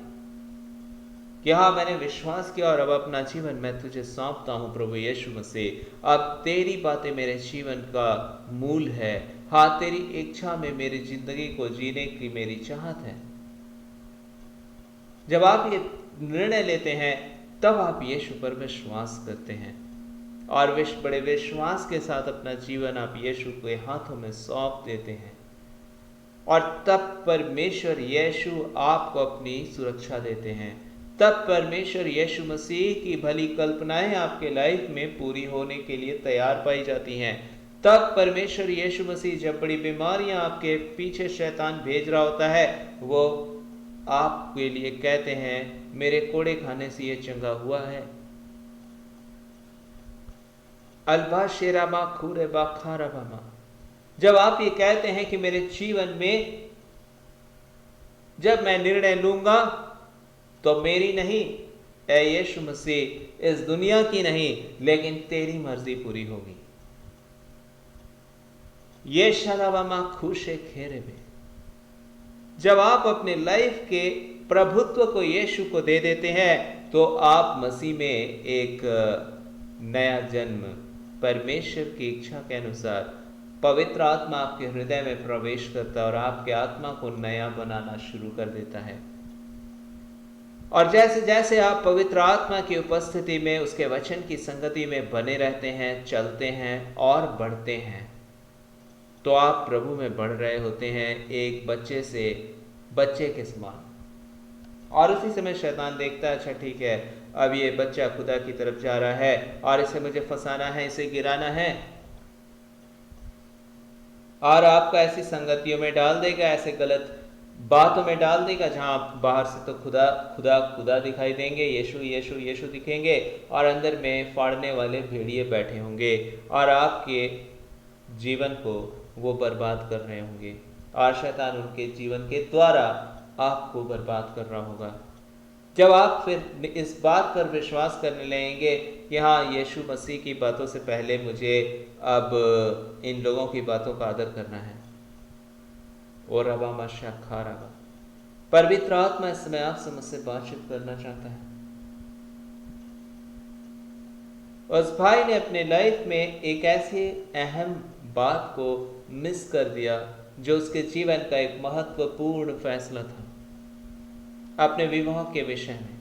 कि हाँ मैंने विश्वास किया और अब अपना जीवन मैं तुझे सौंपता हूं प्रभु यीशु मसीह। अब तेरी बातें मेरे जीवन का मूल है। हाँ, तेरी इच्छा में मेरी जिंदगी को जीने की मेरी चाहत है। जब आप ये निर्णय लेते हैं तब आप यीशु पर विश्वास करते हैं और बड़े विश्वास के साथ अपना जीवन आप यीशु के हाथों में सौंप देते हैं। और तब परमेश्वर यीशु आपको अपनी सुरक्षा देते हैं। तब परमेश्वर यीशु मसीह की भली कल्पनाएं आपके लाइफ में पूरी होने के लिए तैयार पाई जाती हैं। तब परमेश्वर यीशु मसीह जब बड़ी बीमारियां आपके पीछे शैतान भेज रहा होता है, वो आपके लिए कहते हैं मेरे कोड़े खाने से ये चंगा हुआ है। अल्बा शेरामा खूरे बा खाराबामा, जब आप ये कहते हैं कि मेरे जीवन में जब मैं निर्णय लूंगा तो मेरी नहीं ऐ यीशु मसीह, इस दुनिया की नहीं लेकिन तेरी मर्जी पूरी होगी। ये शराबामा खुशे खेरे में जब आप अपने लाइफ के प्रभुत्व को यीशु को दे देते हैं तो आप मसीह में एक नया जन्म परमेश्वर की इच्छा के अनुसार पवित्र आत्मा आपके हृदय में प्रवेश करता है और आपके आत्मा को नया बनाना शुरू कर देता है। और जैसे जैसे आप पवित्र आत्मा की उपस्थिति में उसके वचन की संगति में बने रहते हैं, चलते हैं और बढ़ते हैं, तो आप प्रभु में बढ़ रहे होते हैं एक बच्चे के समान। और उसी समय शैतान देखता है अच्छा ठीक है, अब ये बच्चा खुदा की तरफ जा रहा है और इसे मुझे फंसाना है, इसे गिराना है, और आपको ऐसी संगतियों में डाल देगा, ऐसे गलत बातों में डाल देगा जहां आप बाहर से तो खुदा खुदा खुदा दिखाई देंगे, यीशु यीशु यीशु दिखेंगे, और अंदर में फाड़ने वाले भेड़िए बैठे होंगे और आपके जीवन को वो बर्बाद कर रहे होंगे और शैतान उनके जीवन के द्वारा आपको बर्बाद कर रहा होगा। जब आप फिर इस बात पर विश्वास करने लगेंगे कि हाँ यीशु मसीह की बातों से पहले मुझे अब इन लोगों की बातों का आदर करना है, और रबा मशा खा रबा, पवित्र आत्मा इस समय आपसे मुझसे बातचीत करना चाहता है। उस भाई ने अपने लाइफ में एक ऐसी अहम बात को मिस कर दिया जो उसके जीवन का एक महत्वपूर्ण फैसला था, अपने विवाह के विषय में।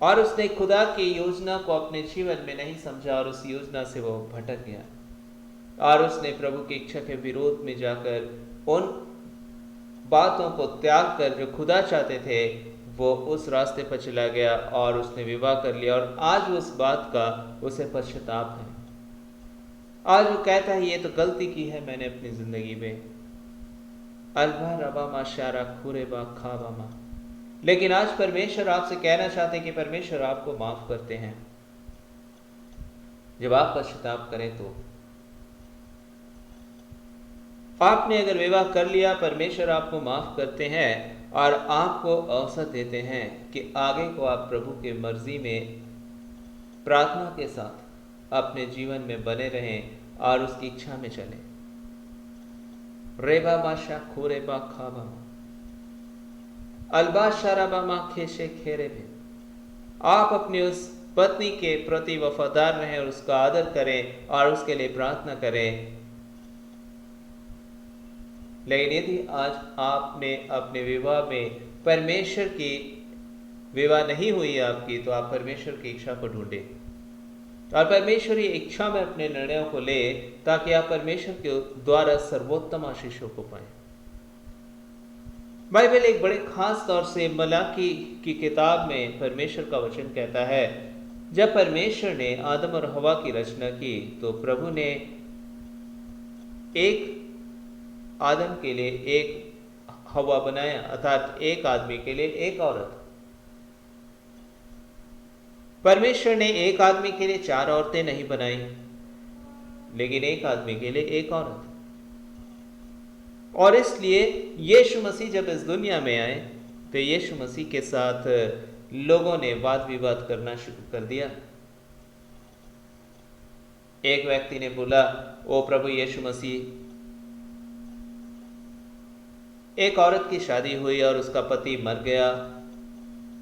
और उसने खुदा की योजना को अपने जीवन में नहीं समझा और उस योजना से वो भटक गया और उसने प्रभु की इच्छा के विरोध में जाकर उन बातों को त्याग कर जो खुदा चाहते थे वो उस रास्ते पर चला गया और उसने विवाह कर लिया। और आज उस बात का उसे पश्चाताप है। आज वो कहता है ये तो गलती की है मैंने अपनी जिंदगी में। अल्बा रबा मा शारा खुरे बा खाबा मा। लेकिन आज परमेश्वर आपसे कहना चाहते हैं कि परमेश्वर आपको माफ करते हैं जब आप पश्चाताप करें। तो आपने अगर विवाह कर लिया, परमेश्वर आपको माफ करते हैं और आपको अवसर देते हैं कि आगे को आप प्रभु के मर्जी में प्रार्थना के साथ अपने जीवन में बने रहें और उसकी इच्छा में चलें। रेबा माशा खोरेबा खाबा अल्बा शराबा मा खेशे खेरे भी। आप अपनी उस पत्नी के प्रति वफादार रहें और उसका आदर करें और उसके लिए प्रार्थना करें। लेकिन यदि आज आपने अपने विवाह में परमेश्वर की विवाह नहीं हुई आपकी, तो आप परमेश्वर की इच्छा को ढूंढें और परमेश्वरी इच्छा में अपने निर्णयों को ले ताकि आप परमेश्वर के द्वारा सर्वोत्तम आशीषों को पाएं। बाइबल एक बड़े खास तौर से मलाकी की किताब में परमेश्वर का वचन कहता है, जब परमेश्वर ने आदम और हवा की रचना की तो प्रभु ने एक आदम के लिए एक हवा बनाया, अर्थात एक आदमी के लिए एक औरत। परमेश्वर ने एक आदमी के लिए 4 औरतें नहीं बनाई, लेकिन एक आदमी के लिए एक औरत। और इसलिए यीशु मसीह जब इस दुनिया में आए तो यीशु मसीह के साथ लोगों ने वाद विवाद करना शुरू कर दिया। एक व्यक्ति ने बोला, ओ प्रभु यीशु मसीह, एक औरत की शादी हुई और उसका पति मर गया,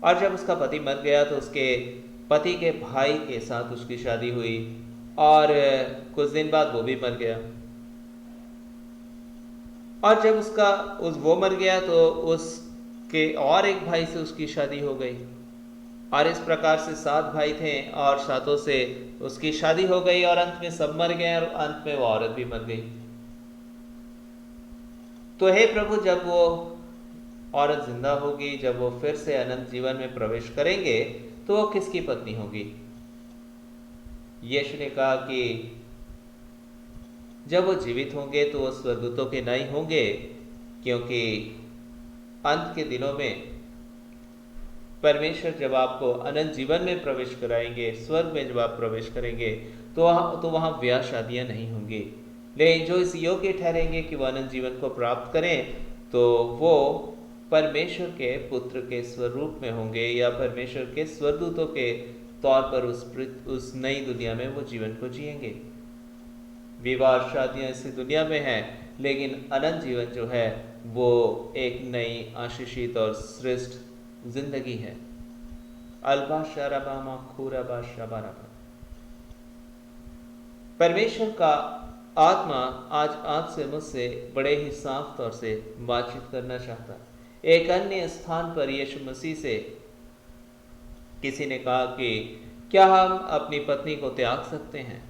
और जब उसका पति मर गया तो उसके पति के भाई के साथ उसकी शादी हुई और कुछ दिन बाद वो भी मर गया। और जब वो मर गया तो उसके और एक भाई से उसकी शादी हो गई और इस प्रकार से 7 भाई थे और 7 से उसकी शादी हो गई और अंत में सब मर गए और अंत में वो औरत भी मर गई। तो हे प्रभु, जब वो औरत जिंदा होगी, जब वो फिर से अनंत जीवन में प्रवेश करेंगे तो वो किसकी पत्नी होगी? यीशु ने कहा कि जब वो जीवित होंगे तो वो स्वर्गदूतों के नहीं होंगे, क्योंकि अंत के दिनों में परमेश्वर जब आपको अनंत जीवन में प्रवेश कराएंगे, स्वर्ग में जब आप प्रवेश करेंगे तो वहाँ ब्याह शादियां नहीं होंगी। लेकिन जो इस योग्य ठहरेंगे कि वह अनंत जीवन को प्राप्त करें तो वो परमेश्वर के पुत्र के स्वरूप में होंगे या परमेश्वर के स्वर्गदूतों के तौर पर उस नई दुनिया में वो जीवन को जिएंगे। विवाह शादियां इस दुनिया में हैं, लेकिन अनंत जीवन जो है वो एक नई आशीषित और श्रेष्ठ जिंदगी है। अल्बा शराबा खूराबा शबाराबा। परमेश्वर का आत्मा आज आपसे मुझसे बड़े ही साफ तौर से बातचीत करना चाहता है। एक अन्य स्थान पर यीशु मसीह से किसी ने कहा कि क्या हम अपनी पत्नी को त्याग सकते हैं,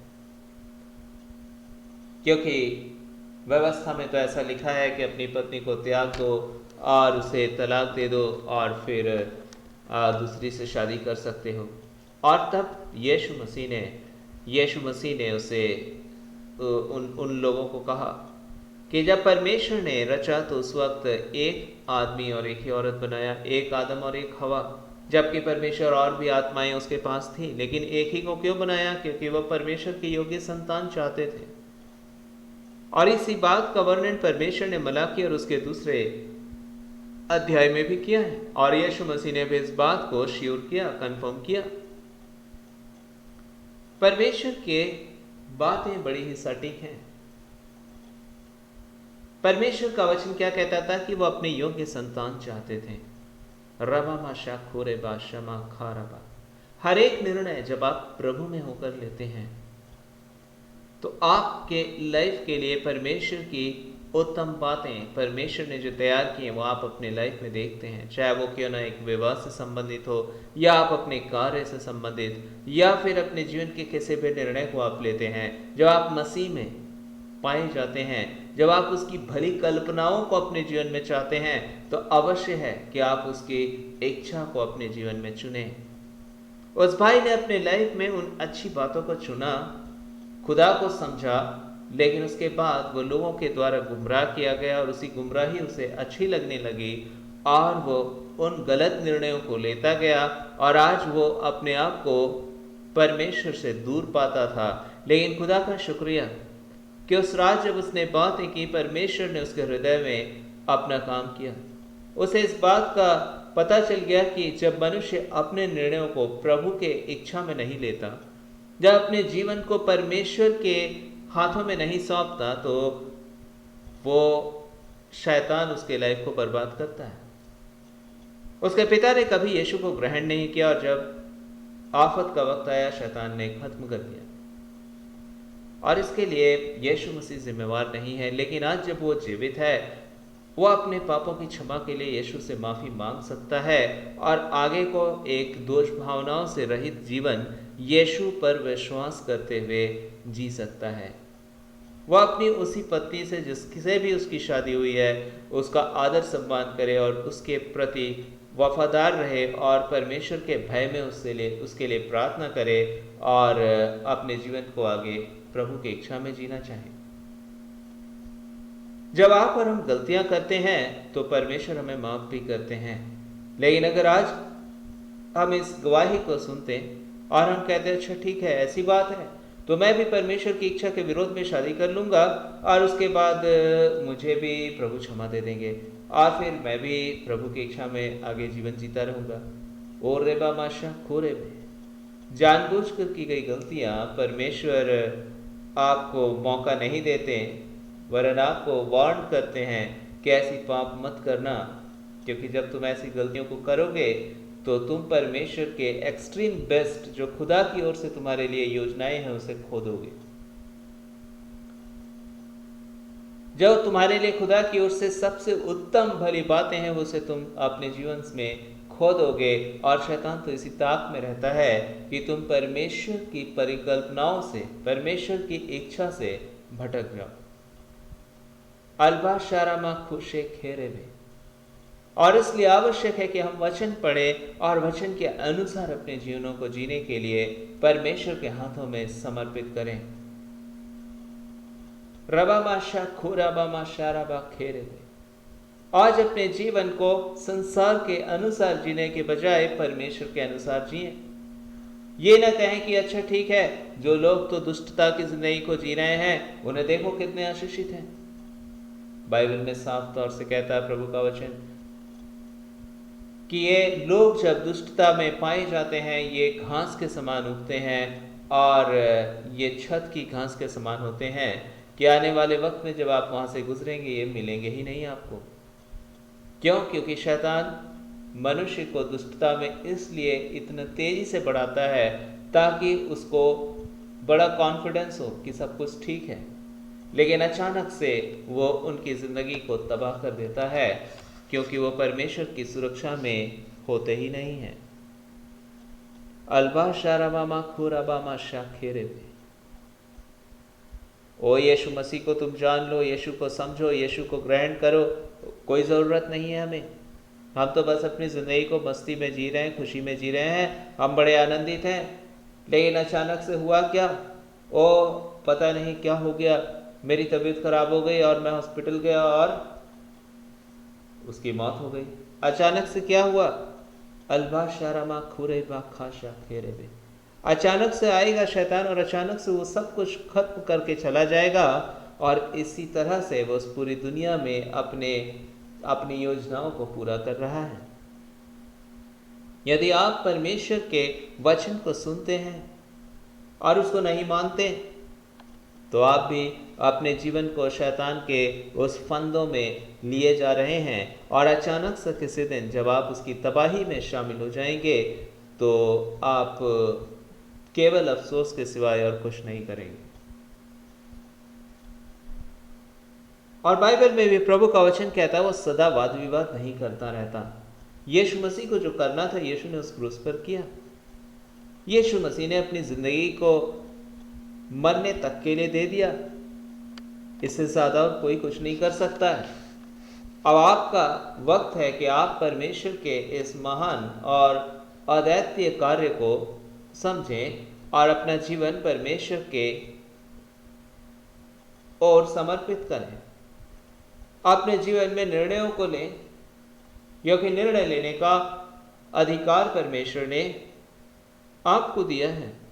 क्योंकि व्यवस्था में तो ऐसा लिखा है कि अपनी पत्नी को त्याग दो और उसे तलाक दे दो और फिर दूसरी से शादी कर सकते हो। और तब यीशु मसीह ने उसे उन लोगों को कहा कि जब परमेश्वर ने रचा तो उस वक्त एक आदमी और एक ही औरत बनाया, एक आदम और एक हवा, जबकि परमेश्वर और भी आत्माएं उसके पास थी, लेकिन एक ही को क्यों बनाया? क्योंकि वह परमेश्वर की योग्य संतान चाहते थे। और इसी बात का वर्णन परमेश्वर ने मलाकी और उसके दूसरे अध्याय में भी किया है और यीशु मसीह ने भी इस बात को श्योर किया, कंफर्म किया। परमेश्वर के बातें बड़ी ही सटीक हैं। परमेश्वर का वचन क्या कहता था कि वो अपने योग्य संतान चाहते थे। रबा माशा खोरे बा शमा खारबा। हर एक निर्णय जब आप प्रभु में होकर लेते हैं तो आपके लाइफ के लिए परमेश्वर की उत्तम बातें, परमेश्वर ने जो तैयार की हैं वो आप अपने लाइफ में देखते हैं। चाहे वो क्यों ना एक विवाह से संबंधित हो, या आप अपने कार्य से संबंधित, या फिर अपने जीवन के किसी भी निर्णय को आप लेते हैं। जब आप मसीह में पाए जाते हैं, जब आप उसकी भली कल्पनाओं को अपने जीवन में चाहते हैं, तो अवश्य है कि आप उसकी इच्छा को अपने जीवन में चुनें। उस भाई ने अपने लाइफ में उन अच्छी बातों को चुना, खुदा को समझा, लेकिन उसके बाद वो लोगों के द्वारा गुमराह किया गया और उसी गुमराही उसे अच्छी लगने लगी और वो उन गलत निर्णयों को लेता गया और आज वो अपने आप को परमेश्वर से दूर पाता था। लेकिन खुदा का शुक्रिया कि उस रात जब उसने बातें की, परमेश्वर ने उसके हृदय में अपना काम किया। उसे इस बात का पता चल गया कि जब मनुष्य अपने निर्णयों को प्रभु के इच्छा में नहीं लेता, जब अपने जीवन को परमेश्वर के हाथों में नहीं सौंपता, तो वो शैतान उसके लाइफ को बर्बाद करता है। उसके पिता ने कभी यीशु को ग्रहण नहीं किया और जब आफत का वक्त आया, शैतान ने खत्म कर दिया। और इसके लिए यीशु मसीह जिम्मेवार नहीं है। लेकिन आज जब वो जीवित है, वो अपने पापों की क्षमा के लिए यीशु से माफ़ी मांग सकता है और आगे को एक दोष भावनाओं से रहित जीवन यीशु पर विश्वास करते हुए जी सकता है। वह अपनी उसी पत्नी से जिससे भी उसकी शादी हुई है उसका आदर सम्मान करे और उसके प्रति वफादार रहे और परमेश्वर के भय में उसके लिए प्रार्थना करे और अपने जीवन को आगे प्रभु की इच्छा में जीना चाहे। जब आप और हम गलतियां करते हैं तो परमेश्वर हमें माफ भी करते हैं। लेकिन अगर आज हम इस गवाही को सुनते और हम कहते हैं अच्छा ठीक है, ऐसी बात है, तो मैं भी परमेश्वर की इच्छा के विरोध में शादी कर लूंगा और उसके बाद मुझे भी प्रभु क्षमा दे देंगे और फिर मैं भी प्रभु की इच्छा में आगे जीवन जीता रहूंगा। और रेबा माशा खोरे में जानबूझकर की गई गलतियां परमेश्वर आपको मौका नहीं देते, वरन आपको वार्न करते हैं कि ऐसी पाप मत करना, क्योंकि जब तुम ऐसी गलतियों को करोगे तो तुम परमेश्वर के एक्सट्रीम बेस्ट जो खुदा की ओर से तुम्हारे लिए योजनाएं हैं उसे खो दोगे। जो तुम्हारे लिए खुदा की ओर से सबसे उत्तम भली बातें हैं उसे तुम अपने जीवन में खो दोगे। और शैतान तो इसी ताक में रहता है कि तुम परमेश्वर की परिकल्पनाओं से, परमेश्वर की इच्छा से भटक जाओ। अल्बा शारामा खुशे खेरे में। और इसलिए आवश्यक है कि हम वचन पढ़ें और वचन के अनुसार अपने जीवनों को जीने के लिए परमेश्वर के हाथों में समर्पित करें। रबा माशा खोराबा माशाराबा खेरे में। आज अपने जीवन को संसार के अनुसार जीने के बजाय परमेश्वर के अनुसार जिएं। ये ना कहें कि अच्छा ठीक है, जो लोग तो दुष्टता की जिंदगी को जी रहे हैं उन्हें देखो कितने आशीषित हैं। बाइबल में साफ तौर से कहता है प्रभु का वचन कि ये लोग जब दुष्टता में पाए जाते हैं ये घास के समान उगते हैं और ये छत की घास के समान होते हैं कि आने वाले वक्त में जब आप वहां से गुजरेंगे ये मिलेंगे ही नहीं आपको। क्यों? क्योंकि शैतान मनुष्य को दुष्टता में इसलिए इतना तेजी से बढ़ाता है ताकि उसको बड़ा कॉन्फिडेंस हो कि सब कुछ ठीक है, लेकिन अचानक से वो उनकी जिंदगी को तबाह कर देता है क्योंकि वो परमेश्वर की सुरक्षा में होते ही नहीं है। अल्बा शाराबामा खोराबामा शाखेरे में। ओ यीशु मसीह को तुम जान लो, यीशु को समझो, यीशु को ग्रहण करो। कोई ज़रूरत नहीं है हमें, हम तो बस अपनी ज़िंदगी को मस्ती में जी रहे हैं, खुशी में जी रहे हैं, हम बड़े आनंदित हैं। लेकिन अचानक से हुआ क्या? ओ पता नहीं क्या हो गया, मेरी तबीयत खराब हो गई और मैं हॉस्पिटल गया और उसकी मौत हो गई। अचानक से क्या हुआ? अल्बा शारामा खुरे बा खाशा खेरे बे। अचानक से आएगा शैतान और अचानक से वो सब कुछ खत्म करके चला जाएगा और इसी तरह से वो उस पूरी दुनिया में अपनी योजनाओं को पूरा कर रहा है। यदि आप परमेश्वर के वचन को सुनते हैं और उसको नहीं मानते तो आप भी अपने जीवन को शैतान के उस फंदों में लिए जा रहे हैं और अचानक से किसी दिन जब आप उसकी तबाही में शामिल हो जाएंगे तो आप केवल अफसोस के सिवाय और कुछ नहीं करेंगे। और बाइबल में भी प्रभु का वचन कहता है वो सदा वाद विवाद नहीं करता रहता। यीशु मसीह को जो करना था यीशु ने उस क्रूस पर किया। यीशु मसीह ने अपनी जिंदगी को मरने तक के लिए दे दिया। इससे ज्यादा और कोई कुछ नहीं कर सकता है। अब आपका वक्त है कि आप परमेश्वर के इस महान और अद्वितीय कार्य को समझें और अपना जीवन परमेश्वर के ओर समर्पित करें। अपने जीवन में निर्णयों को लें, क्योंकि निर्णय लेने का अधिकार परमेश्वर ने आपको दिया है।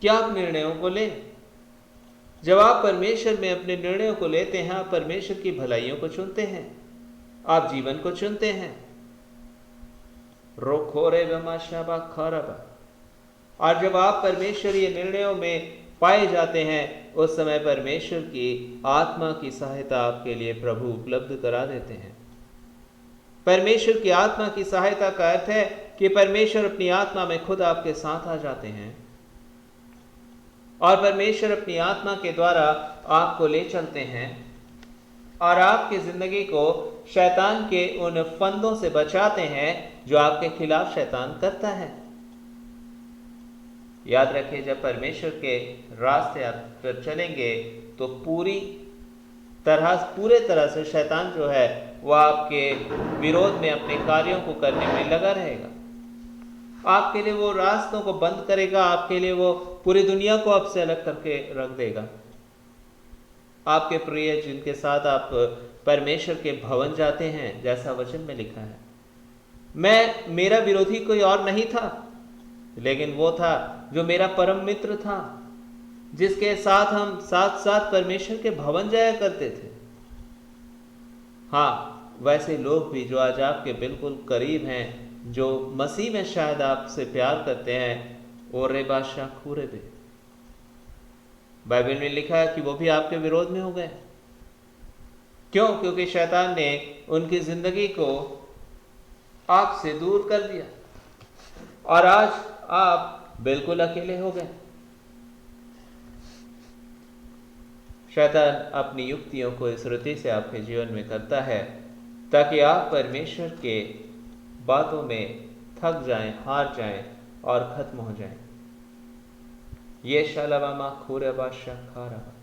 क्या आप निर्णयों को लें? जब आप परमेश्वर में अपने निर्णयों को लेते हैं, आप परमेश्वर की भलाइयों को चुनते हैं, आप जीवन को चुनते हैं। रोखोरे बमाशाबा खरबा। और जब आप परमेश्वरीय निर्णयों में पाए जाते हैं, उस समय परमेश्वर की आत्मा की सहायता आपके लिए प्रभु उपलब्ध करा देते हैं। परमेश्वर की आत्मा की सहायता का अर्थ है कि परमेश्वर अपनी आत्मा में खुद आपके साथ आ जाते हैं और परमेश्वर अपनी आत्मा के द्वारा आपको ले चलते हैं और आपकी जिंदगी को शैतान के उन फंदों से बचाते हैं जो आपके खिलाफ शैतान करता है। याद रखिए, जब परमेश्वर के रास्ते आप पर चलेंगे तो पूरे तरह से शैतान जो है वह आपके विरोध में अपने कार्यों को करने में लगा रहेगा। आपके लिए वो रास्तों को बंद करेगा, आपके लिए वो पूरी दुनिया को आपसे अलग करके रख देगा। आपके प्रिय जिनके साथ आप परमेश्वर के भवन जाते हैं, जैसा वचन में लिखा है, मेरा विरोधी कोई और नहीं था, लेकिन वो था जो मेरा परम मित्र था, जिसके साथ हम साथ साथ परमेश्वर के भवन जाया करते थे। हाँ, वैसे लोग भी जो आज आपके बिल्कुल करीब हैं, जो मसीह में शायद आपसे प्यार करते हैं, और रे बादशाह खूरे बे, बाइबल में लिखा है कि वो भी आपके विरोध में हो गए। क्यों? क्योंकि शैतान ने उनकी जिंदगी को आपसे दूर कर दिया और आज आप बिल्कुल अकेले हो गए। शैतान अपनी युक्तियों को इस रीति से आपके जीवन में करता है ताकि आप परमेश्वर के बातों में थक जाएं, हार जाएं और खत्म हो जाएं। ये शालावामा खूरे बादशाह खा रहा।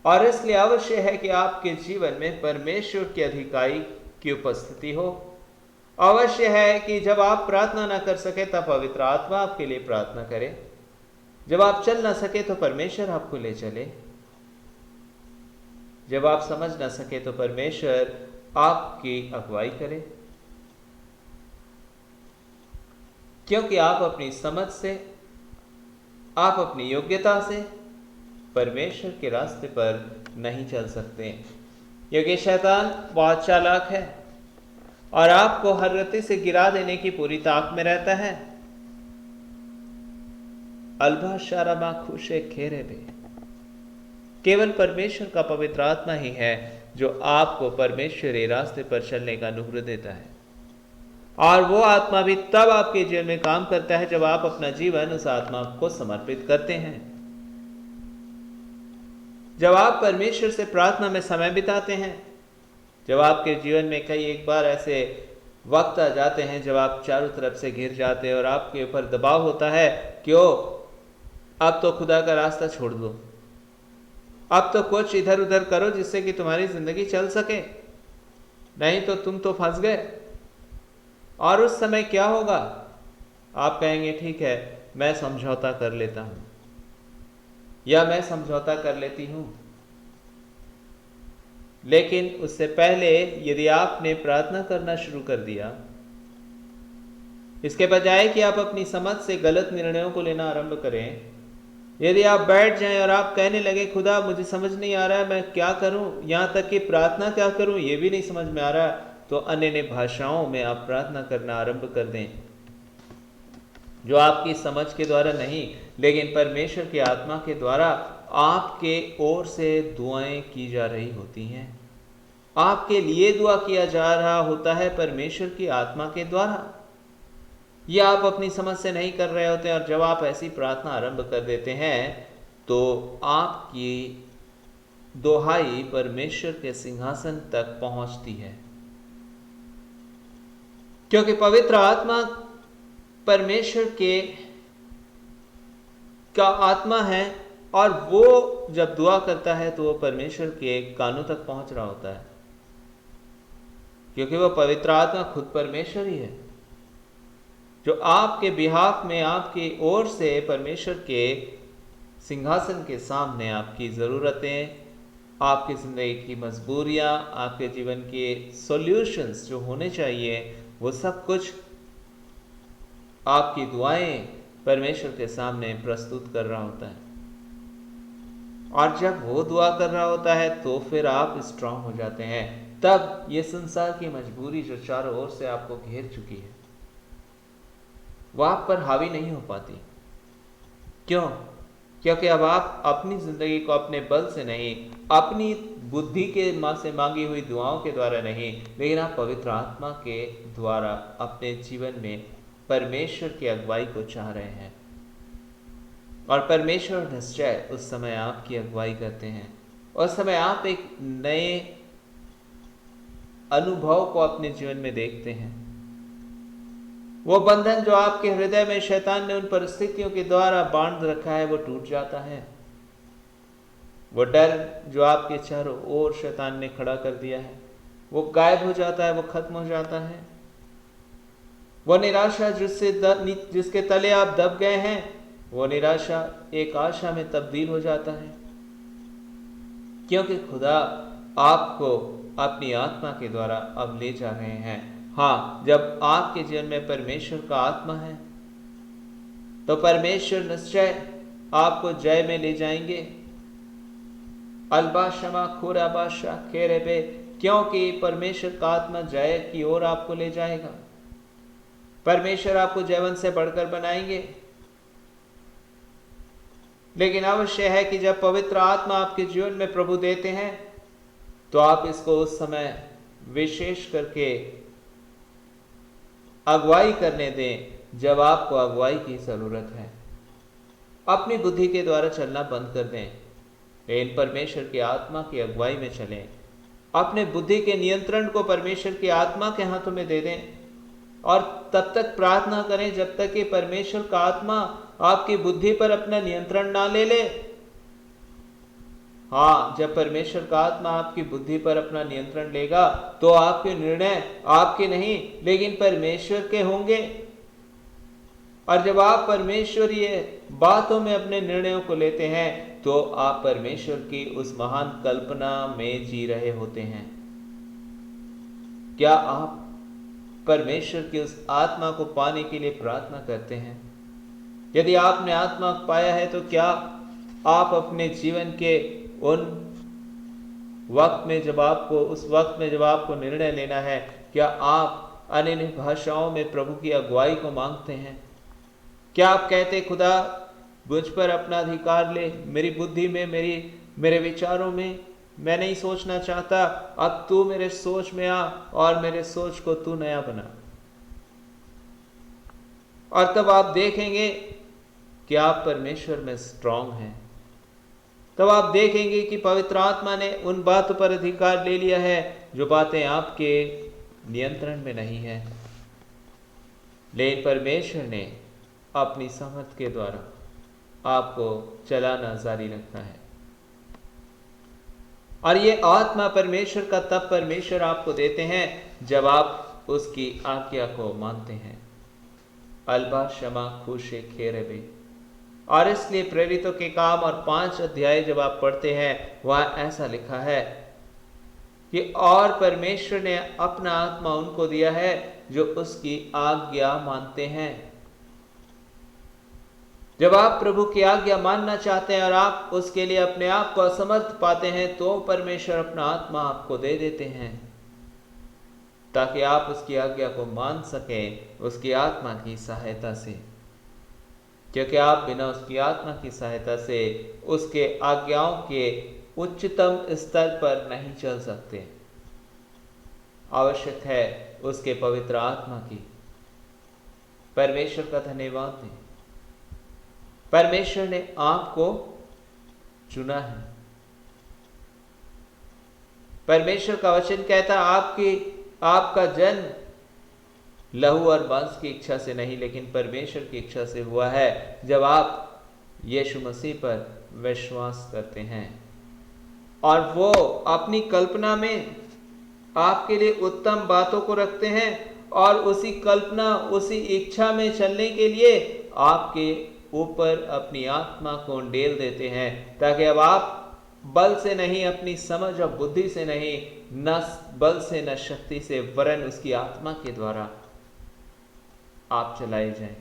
और इसलिए आवश्यक है कि आपके जीवन में परमेश्वर की अधिकारी की उपस्थिति हो। अवश्य है कि जब आप प्रार्थना ना कर सके तब पवित्र आत्मा आपके लिए प्रार्थना करे। जब आप चल ना सके तो परमेश्वर आपको ले चले। जब आप समझ ना सके तो परमेश्वर आपकी अगुवाई करे, क्योंकि आप अपनी समझ से, आप अपनी योग्यता से परमेश्वर के रास्ते पर नहीं चल सकते, क्योंकि शैतान बहुत चालाक है और आपको हर रत्ती से गिरा देने की पूरी ताक में रहता है। अल्बा शारमा खुशे खेरे बे। केवल परमेश्वर का पवित्र आत्मा ही है जो आपको परमेश्वरी रास्ते पर चलने का अनुग्रह देता है, और वो आत्मा भी तब आपके जीवन में काम करता है जब आप अपना जीवन उस आत्मा को समर्पित करते हैं। जब आप परमेश्वर से प्रार्थना में समय बिताते हैं, जब आपके जीवन में कई एक बार ऐसे वक्त आ जाते हैं जब आप चारों तरफ से घिर जाते हैं और आपके ऊपर दबाव होता है, क्यों अब तो खुदा का रास्ता छोड़ दो, अब तो कुछ इधर उधर करो जिससे कि तुम्हारी जिंदगी चल सके, नहीं तो तुम तो फंस गए। और उस समय क्या होगा? आप कहेंगे ठीक है, मैं समझौता कर लेता हूं या मैं समझौता कर लेती हूं। लेकिन उससे पहले यदि आपने प्रार्थना करना शुरू कर दिया, इसके बजाय कि आप अपनी समझ से गलत निर्णयों को लेना आरंभ करें, यदि आप बैठ जाएं और आप कहने लगे खुदा मुझे समझ नहीं आ रहा है मैं क्या करूं, यहां तक कि प्रार्थना क्या करूं ये भी नहीं समझ में आ रहा, तो अन्य भाषाओं में आप प्रार्थना करना आरंभ कर दें, जो आपकी समझ के द्वारा नहीं लेकिन परमेश्वर की आत्मा के द्वारा आपके ओर से दुआएं की जा रही होती हैं, आपके लिए दुआ किया जा रहा होता है परमेश्वर की आत्मा के द्वारा। ये आप अपनी समझ से नहीं कर रहे होते, और जब आप ऐसी प्रार्थना आरंभ कर देते हैं तो आपकी दोहाई परमेश्वर के सिंहासन तक पहुंचती है, क्योंकि पवित्र आत्मा परमेश्वर के का आत्मा है, और वो जब दुआ करता है तो वो परमेश्वर के कानों तक पहुंच रहा होता है, क्योंकि वो पवित्र आत्मा खुद परमेश्वर ही है, जो आपके बिहाफ में आपकी ओर से परमेश्वर के सिंहासन के सामने आपकी ज़रूरतें, आपकी ज़िंदगी की मजबूरियां, आपके जीवन के सॉल्यूशंस जो होने चाहिए, वो सब कुछ आपकी दुआएं परमेश्वर के सामने प्रस्तुत कर रहा होता है। और जब वो दुआ कर रहा होता है तो फिर आप स्ट्रांग हो जाते हैं। तब ये संसार की मजबूरी जो चारों ओर से आपको घेर चुकी है, वो आप पर हावी नहीं हो पाती। क्यों? क्योंकि अब आप अपनी जिंदगी को अपने बल से नहीं, अपनी बुद्धि के से मांगी हुई दुआओं के द्वारा नहीं, लेकिन आप पवित्र आत्मा के द्वारा अपने जीवन में परमेश्वर की अगुवाई को चाह रहे हैं, और परमेश्वर निश्चय उस समय आपकी अगुवाई करते हैं। उस समय आप एक नए अनुभव को अपने जीवन में देखते हैं। वो बंधन जो आपके हृदय में शैतान ने उन परिस्थितियों के द्वारा बांध रखा है, वो टूट जाता है। वो डर जो आपके चारों ओर शैतान ने खड़ा कर दिया है, वो गायब हो जाता है, वो खत्म हो जाता है। वो निराशा जिसके तले आप दब गए हैं, वो निराशा एक आशा में तब्दील हो जाता है, क्योंकि खुदा आपको अपनी आत्मा के द्वारा अब ले जा रहे हैं। हाँ, जब आपके जीवन में परमेश्वर का आत्मा है तो परमेश्वर निश्चय आपको जय में ले जाएंगे। अल्बा शमा खुराबाशा खेरेबे, क्योंकि परमेश्वर का आत्मा जय की ओर आपको ले जाएगा। परमेश्वर आपको जयवंत से बढ़कर बनाएंगे। लेकिन अवश्य है कि जब पवित्र आत्मा आपके जीवन में प्रभु देते हैं तो आप इसको उस समय विशेष करके अगुवाई करने दें जब आपको अगुवाई की जरूरत है। अपनी बुद्धि के द्वारा चलना बंद कर दें, लेकिन परमेश्वर की आत्मा की अगुवाई में चलें। अपने बुद्धि के नियंत्रण को परमेश्वर की आत्मा के हाथों में दे दें, और तब तक प्रार्थना करें जब तक कि परमेश्वर का आत्मा आपकी बुद्धि पर अपना नियंत्रण ना ले ले। हाँ, जब परमेश्वर का आत्मा आपकी बुद्धि पर अपना नियंत्रण लेगा तो आपके निर्णय आपके नहीं लेकिन परमेश्वर के होंगे। और जब आप परमेश्वरीय बातों में अपने निर्णयों को लेते हैं तो आप परमेश्वर की उस महान कल्पना में जी रहे होते हैं। क्या आप परमेश्वर की उस आत्मा को पाने के लिए प्रार्थना करते हैं? यदि आपने आत्मा पाया है तो क्या आप अपने जीवन के उन वक्त में जब आपको निर्णय लेना है, क्या आप अन्य भाषाओं में प्रभु की अगुवाई को मांगते हैं? क्या आप कहते खुदा मुझ पर अपना अधिकार ले, मेरी बुद्धि में, मेरे विचारों में मैं नहीं सोचना चाहता, अब तू मेरे सोच में आ और मेरे सोच को तू नया बना। और तब आप देखेंगे कि आप परमेश्वर में स्ट्रांग हैं। तब आप देखेंगे कि पवित्र आत्मा ने उन बातों पर अधिकार ले लिया है जो बातें आपके नियंत्रण में नहीं है, लेकिन परमेश्वर ने अपनी समर्थ के द्वारा आपको चलाना जारी रखना है। और ये आत्मा परमेश्वर का तब परमेश्वर आपको देते हैं जब आप उसकी आज्ञा को मानते हैं। अल्बा शमा खुशे खेरेबे। और इसलिए प्रेरितों के काम और 5 अध्याय जब आप पढ़ते हैं वहां ऐसा लिखा है कि और परमेश्वर ने अपना आत्मा उनको दिया है जो उसकी आज्ञा मानते हैं। जब आप प्रभु की आज्ञा मानना चाहते हैं और आप उसके लिए अपने आप को असमर्थ पाते हैं तो परमेश्वर अपना आत्मा आपको दे देते हैं ताकि आप उसकी आज्ञा को मान सकें उसकी आत्मा की सहायता से। क्योंकि आप बिना उसकी आत्मा की सहायता से उसके आज्ञाओं के उच्चतम स्तर पर नहीं चल सकते। आवश्यक है उसके पवित्र आत्मा की। परमेश्वर का धन्यवाद दें, परमेश्वर ने आपको चुना है। परमेश्वर का वचन कहता आपका जन्म लहू और मांस की इच्छा से नहीं, लेकिन परमेश्वर की इच्छा से हुआ है, जब आप यीशु मसीह पर विश्वास करते हैं और वो अपनी कल्पना में आपके लिए उत्तम बातों को रखते हैं और उसी कल्पना, उसी इच्छा में चलने के लिए आपके ऊपर अपनी आत्मा को उंडेल देते हैं, ताकि अब आप बल से नहीं, अपनी समझ और बुद्धि से नहीं, न बल से न शक्ति से, वरन उसकी आत्मा के द्वारा आप चलाए जाएं।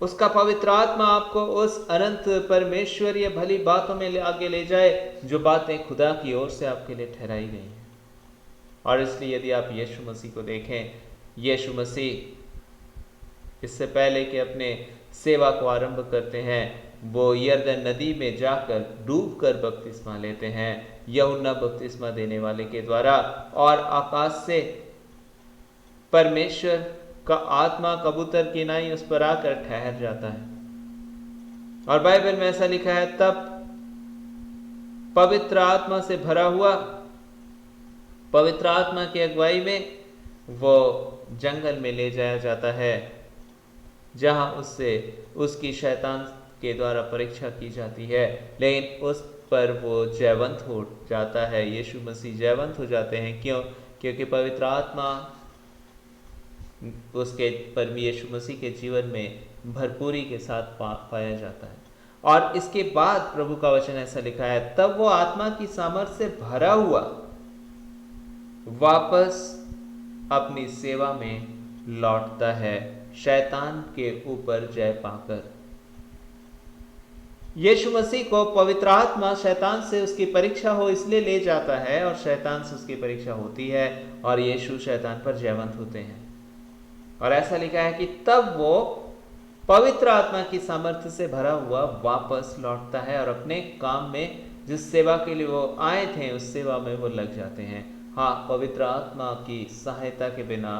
उसका पवित्र आत्मा आपको उस अनंत परमेश्वरीय भली बातों में आगे ले जाए जो बातें खुदा की ओर से आपके लिए ठहराई गई हैं। और इसलिए यदि आप यीशु मसीह को देखें, यीशु मसीह इससे पहले कि अपने सेवा को आरंभ करते हैं, वो यरदन नदी में जाकर डूबकर बपतिस्मा लेते हैं यूहन्ना बपतिस्मा देने वाले के द्वारा, और आकाश से परमेश्वर का आत्मा कबूतर की नाई उस पर आकर ठहर जाता है। और बाइबल में ऐसा लिखा है, तब पवित्र आत्मा से भरा हुआ, पवित्र आत्मा की अगुवाई में वो जंगल में ले जाया जाता है, जहां उससे उसकी शैतान के द्वारा परीक्षा की जाती है, लेकिन उस पर वो जयवंत हो जाता है। यीशु मसीह जयवंत हो जाते हैं। क्यों? क्योंकि पवित्र आत्मा उसके यीशु मसीह के जीवन में भरपूरी के साथ पाया जाता है। और इसके बाद प्रभु का वचन ऐसा लिखा है, तब वो आत्मा की सामर्थ्य से भरा हुआ वापस अपनी सेवा में लौटता है, शैतान के ऊपर जय पाकर। यीशु मसीह को पवित्र आत्मा शैतान से उसकी परीक्षा हो इसलिए ले जाता है, और शैतान से उसकी परीक्षा होती है और यीशु शैतान पर जयवंत होते हैं। और ऐसा लिखा है कि तब वो पवित्र आत्मा की सामर्थ्य से भरा हुआ वापस लौटता है और अपने काम में, जिस सेवा के लिए वो आए थे, उस सेवा में वो लग जाते हैं। हाँ, पवित्र आत्मा की सहायता के बिना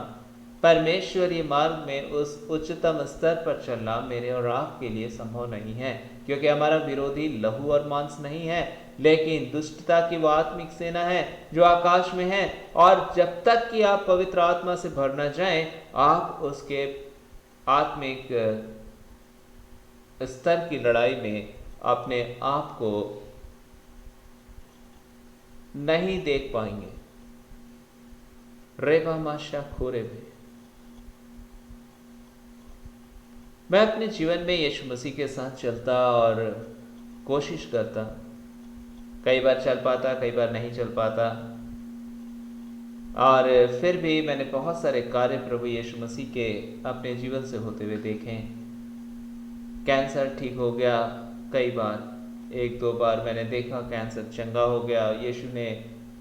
परमेश्वरीय मार्ग में उस उच्चतम स्तर पर चलना मेरे और आपके लिए संभव नहीं है, क्योंकि हमारा विरोधी लहू और मांस नहीं है, लेकिन दुष्टता की वो आत्मिक सेना है जो आकाश में है। और जब तक कि आप पवित्र आत्मा से भर न जाएं, आप उसके आत्मिक स्तर की लड़ाई में अपने आप को नहीं देख पाएंगे। रेवा माशा खोरे में मैं अपने जीवन में यीशु मसीह के साथ चलता और कोशिश करता, कई बार चल पाता, कई बार नहीं चल पाता, और फिर भी मैंने बहुत सारे कार्य प्रभु यीशु मसीह के अपने जीवन से होते हुए देखे। कैंसर ठीक हो गया कई बार, 1-2 बार मैंने देखा कैंसर चंगा हो गया। यीशु ने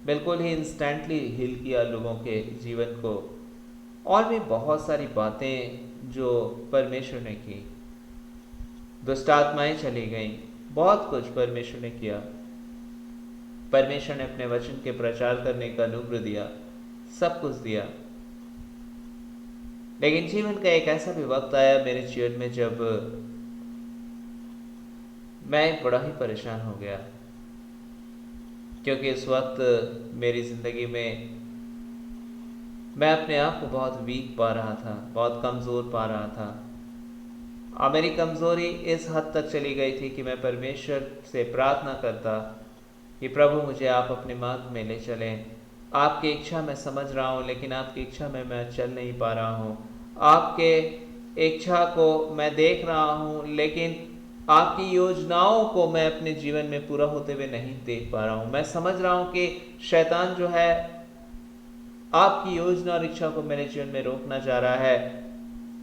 बिल्कुल ही इंस्टेंटली हील किया लोगों के जीवन को। और भी बहुत सारी बातें जो परमेश्वर ने की, दुष्ट आत्माएं चली गईं, बहुत कुछ परमेश्वर ने किया। परमेश्वर ने अपने वचन के प्रचार करने का अनुग्रह दिया, सब कुछ दिया। लेकिन जीवन का एक ऐसा भी वक्त आया मेरे जीवन में जब मैं बड़ा ही परेशान हो गया, क्योंकि इस वक्त मेरी जिंदगी में मैं अपने आप को बहुत वीक पा रहा था, बहुत कमज़ोर पा रहा था। और मेरी कमज़ोरी इस हद तक चली गई थी कि मैं परमेश्वर से प्रार्थना करता कि प्रभु मुझे आप अपने मार्ग में ले चलें। आपकी इच्छा मैं समझ रहा हूँ, लेकिन आपकी इच्छा में मैं चल नहीं पा रहा हूँ। आपके इच्छा को मैं देख रहा हूँ, लेकिन आपकी योजनाओं को मैं अपने जीवन में पूरा होते हुए नहीं देख पा रहा हूँ। मैं समझ रहा हूँ कि शैतान जो है आपकी योजना और इच्छा को मेरे जीवन में रोकना चाह रहा है।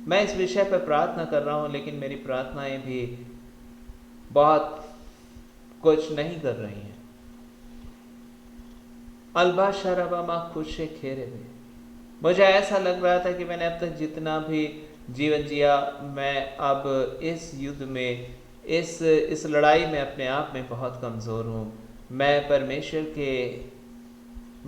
मैं इस विषय पर प्रार्थना कर रहा हूँ, लेकिन मेरी प्रार्थनाएं भी बहुत कुछ नहीं कर रही हैं। अलबा शराबा माँ खुद से खेरे हुए, मुझे ऐसा लग रहा था कि मैंने अब तक जितना भी जीवन जिया, मैं अब इस युद्ध में, इस लड़ाई में अपने आप में बहुत कमज़ोर हूँ। मैं परमेश्वर के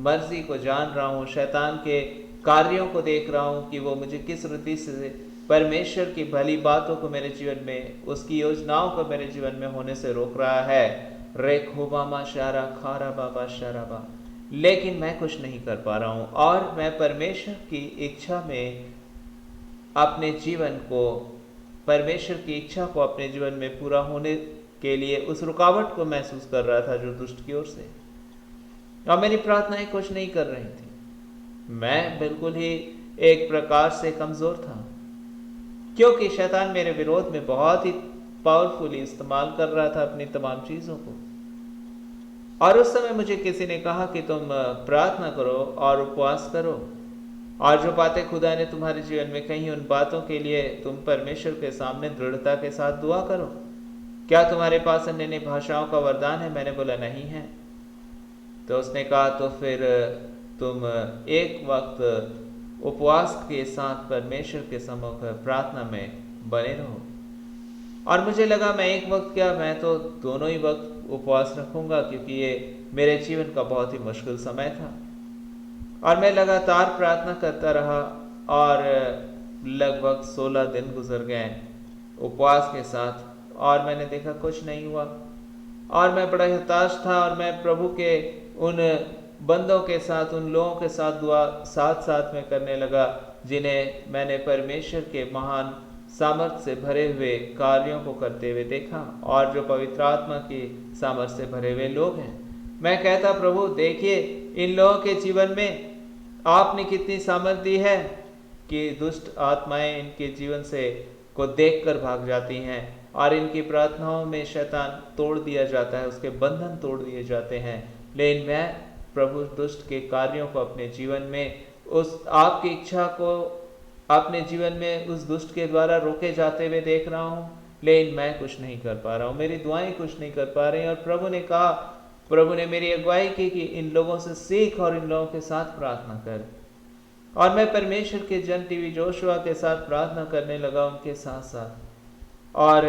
मर्जी को जान रहा हूँ, शैतान के कार्यों को देख रहा हूँ कि वो मुझे किस रीति से परमेश्वर की भली बातों को मेरे जीवन में, उसकी योजनाओं को मेरे जीवन में होने से रोक रहा है। रे खोबामा शारा खारा बाबा शाराबा, लेकिन मैं कुछ नहीं कर पा रहा हूँ। और मैं परमेश्वर की इच्छा में अपने जीवन को, परमेश्वर की इच्छा को अपने जीवन में पूरा होने के लिए उस रुकावट को महसूस कर रहा था जो दुष्ट की ओर से, और मेरी प्रार्थनाएं कुछ नहीं कर रही थी। मैं बिल्कुल ही एक प्रकार से कमजोर था, क्योंकि शैतान मेरे विरोध में बहुत ही पावरफुली इस्तेमाल कर रहा था अपनी तमाम चीजों को। और उस समय मुझे किसी ने कहा कि तुम प्रार्थना करो और उपवास करो, और जो बातें खुदा ने तुम्हारे जीवन में कही उन बातों के लिए तुम परमेश्वर के सामने दृढ़ता के साथ दुआ करो। क्या तुम्हारे पास अन्य अन्य भाषाओं का वरदान है? मैंने बोला नहीं है। तो उसने कहा तो फिर तुम एक वक्त उपवास के साथ परमेश्वर के सम्मुख प्रार्थना में बने रहो। और मुझे लगा मैं एक वक्त क्या, मैं तो दोनों ही वक्त उपवास रखूंगा, क्योंकि ये मेरे जीवन का बहुत ही मुश्किल समय था। और मैं लगातार प्रार्थना करता रहा, और लगभग 16 दिन गुजर गए उपवास के साथ, और मैंने देखा कुछ नहीं हुआ। और मैं बड़ा हताश था, और मैं प्रभु के उन बंदों के साथ, उन लोगों के साथ दुआ साथ साथ में करने लगा जिन्हें मैंने परमेश्वर के महान सामर्थ्य से भरे हुए कार्यों को करते हुए देखा, और जो पवित्र आत्मा की सामर्थ्य से भरे हुए लोग हैं। मैं कहता, प्रभु देखिए इन लोगों के जीवन में आपने कितनी सामर्थ्य दी है कि दुष्ट आत्माएं इनके जीवन से को देखकर भाग जाती हैं, और इनकी प्रार्थनाओं में शैतान तोड़ दिया जाता है, उसके बंधन तोड़ दिए जाते हैं। लेकिन मैं प्रभु दुष्ट के कार्यों को अपने जीवन में, उस आपकी इच्छा को अपने जीवन में उस दुष्ट के द्वारा रोके जाते हुए देख रहा हूँ, लेकिन मैं कुछ नहीं कर पा रहा हूँ, मेरी दुआएं कुछ नहीं कर पा रही। और प्रभु ने कहा, प्रभु ने मेरी अगुवाई की कि इन लोगों से सीख और इन लोगों के साथ प्रार्थना कर। और मैं परमेश्वर के जन टीवी जोशुआ के साथ प्रार्थना करने लगा उनके साथ साथ, और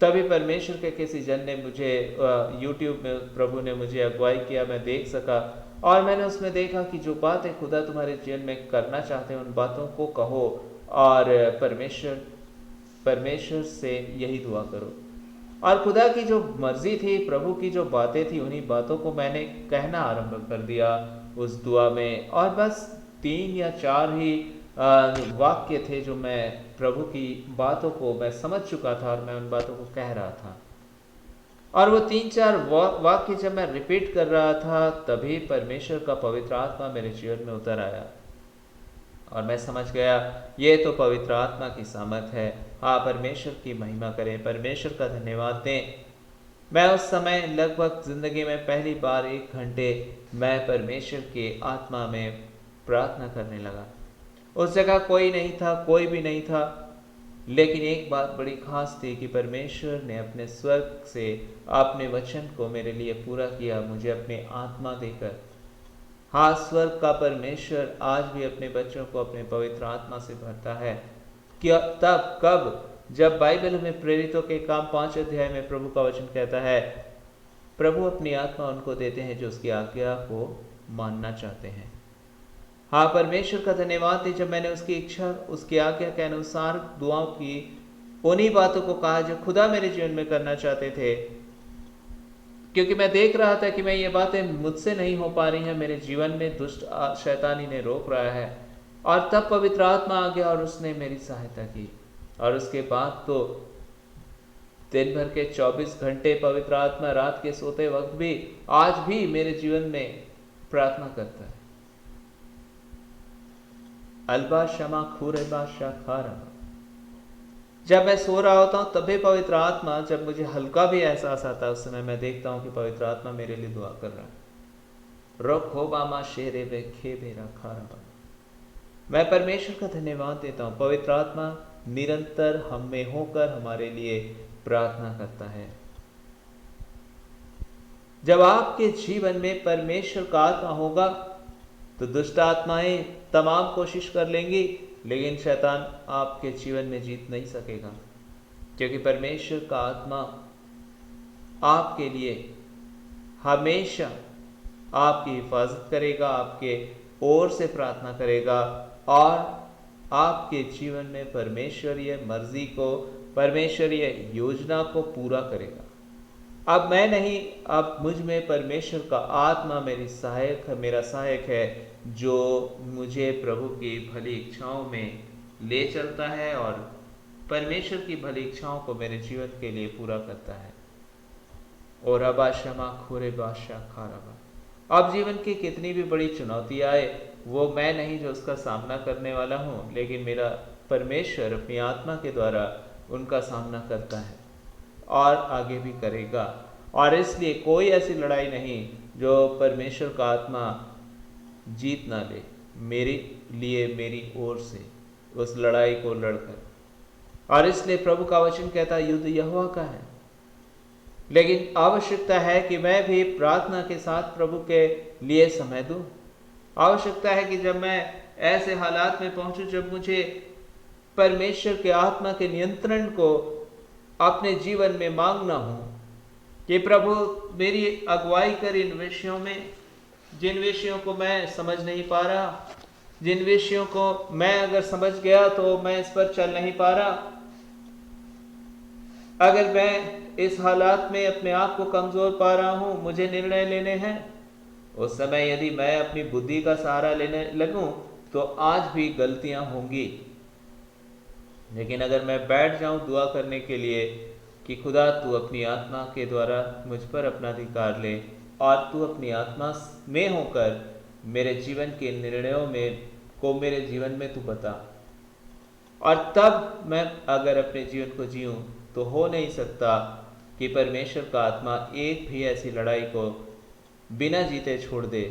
तभी परमेश्वर के किसी जन ने मुझे यूट्यूब में, प्रभु ने मुझे अगुवाई किया, मैं देख सका, और मैंने उसमें देखा कि जो बातें खुदा तुम्हारे जीवन में करना चाहते हैं उन बातों को कहो, और परमेश्वर से यही दुआ करो। और खुदा की जो मर्जी थी, प्रभु की जो बातें थी, उन्हीं बातों को मैंने कहना आरंभ कर दिया उस दुआ में। और बस 3 या 4 ही वाक्य थे जो मैं प्रभु की बातों को मैं समझ चुका था, और मैं उन बातों को कह रहा था। और वो 3-4 वाक्य जब मैं रिपीट कर रहा था, तभी परमेश्वर का पवित्र आत्मा मेरे जीवन में उतर आया, और मैं समझ गया ये तो पवित्र आत्मा की सामर्थ है। हाँ, परमेश्वर की महिमा करें, परमेश्वर का धन्यवाद दें। मैं उस समय लगभग जिंदगी में पहली बार 1 घंटे मैं परमेश्वर के आत्मा में प्रार्थना करने लगा। उस जगह कोई नहीं था, कोई भी नहीं था, लेकिन एक बात बड़ी खास थी कि परमेश्वर ने अपने स्वर्ग से अपने वचन को मेरे लिए पूरा किया, मुझे अपनी आत्मा देकर। हाँ, स्वर्ग का परमेश्वर आज भी अपने बच्चों को अपने पवित्र आत्मा से भरता है। क्या तब कब? जब बाइबल में प्रेरितों के काम 5 अध्याय में प्रभु का वचन कहता है, प्रभु अपनी आत्मा उनको देते हैं जो उसकी आज्ञा को मानना चाहते हैं। हाँ, परमेश्वर का धन्यवाद है जब मैंने उसकी इच्छा, उसकी आज्ञा के अनुसार दुआओं की, उन्हीं बातों को कहा जो खुदा मेरे जीवन में करना चाहते थे, क्योंकि मैं देख रहा था कि मैं ये बातें मुझसे नहीं हो पा रही हैं, मेरे जीवन में दुष्ट शैतान इन्हें रोक रहा है। और तब पवित्र आत्मा आ गया और उसने मेरी सहायता की, और उसके बाद तो दिन भर के 24 घंटे पवित्र आत्मा रात के सोते वक्त भी आज भी मेरे जीवन में प्रार्थना करता है। अल्बा शमा खूरेबा शाखारा, जब मैं सो रहा होता हूँ तभी पवित्र आत्मा, जब मुझे हल्का भी एहसास आता है उस समय मैं देखता हूँ कि पवित्र आत्मा मेरे लिए दुआ कर रहा है। रोखोबामा शेरे वे खेबे रखा। मैं परमेश्वर का धन्यवाद देता हूँ, पवित्र आत्मा निरंतर हम में होकर हमारे लिए प्रार्थना करता है। जब आपके जीवन में परमेश्वर का आत्मा होगा तो दुष्ट आत्माएं तमाम कोशिश कर लेंगी, लेकिन शैतान आपके जीवन में जीत नहीं सकेगा, क्योंकि परमेश्वर का आत्मा आपके लिए हमेशा आपकी हिफाजत करेगा, आपके ओर से प्रार्थना करेगा और आपके जीवन में परमेश्वरीय मर्जी को, परमेश्वरीय योजना को पूरा करेगा। अब मैं नहीं, अब मुझ में परमेश्वर का आत्मा मेरा सहायक है, जो मुझे प्रभु की भली इच्छाओं में ले चलता है और परमेश्वर की भली इच्छाओं को मेरे जीवन के लिए पूरा करता है। और अबा क्षमा खोरे बादशाह खाराबा। अब जीवन की कितनी भी बड़ी चुनौती आए, वो मैं नहीं जो उसका सामना करने वाला हूँ, लेकिन मेरा परमेश्वर अपनी आत्मा के द्वारा उनका सामना करता है और आगे भी करेगा। और इसलिए कोई ऐसी लड़ाई नहीं जो परमेश्वर का आत्मा जीत ना ले मेरे लिए, मेरी ओर से उस लड़ाई को लड़कर। और इसलिए प्रभु का वचन कहता है युद्ध यहोवा का है, लेकिन आवश्यकता है कि मैं भी प्रार्थना के साथ प्रभु के लिए समय दूं। आवश्यकता है कि जब मैं ऐसे हालात में पहुंचूं जब मुझे परमेश्वर के आत्मा के नियंत्रण को अपने जीवन में मांगना हो कि प्रभु मेरी अगुवाई कर इन विषयों में, जिन विषयों को मैं समझ नहीं पा रहा, जिन विषयों को मैं अगर समझ गया तो मैं इस पर चल नहीं पा रहा, अगर मैं इस हालात में अपने आप को कमजोर पा रहा हूं, मुझे निर्णय लेने हैं, उस समय यदि मैं अपनी बुद्धि का सहारा लेने लगूं तो आज भी गलतियां होंगी। लेकिन अगर मैं बैठ जाऊं दुआ करने के लिए कि खुदा तू अपनी आत्मा के द्वारा मुझ पर अपना अधिकार ले और तू अपनी आत्मा में होकर मेरे जीवन के निर्णयों में को मेरे जीवन में तू बता, और तब मैं अगर अपने जीवन को जीऊं तो हो नहीं सकता कि परमेश्वर का आत्मा एक भी ऐसी लड़ाई को बिना जीते छोड़ दे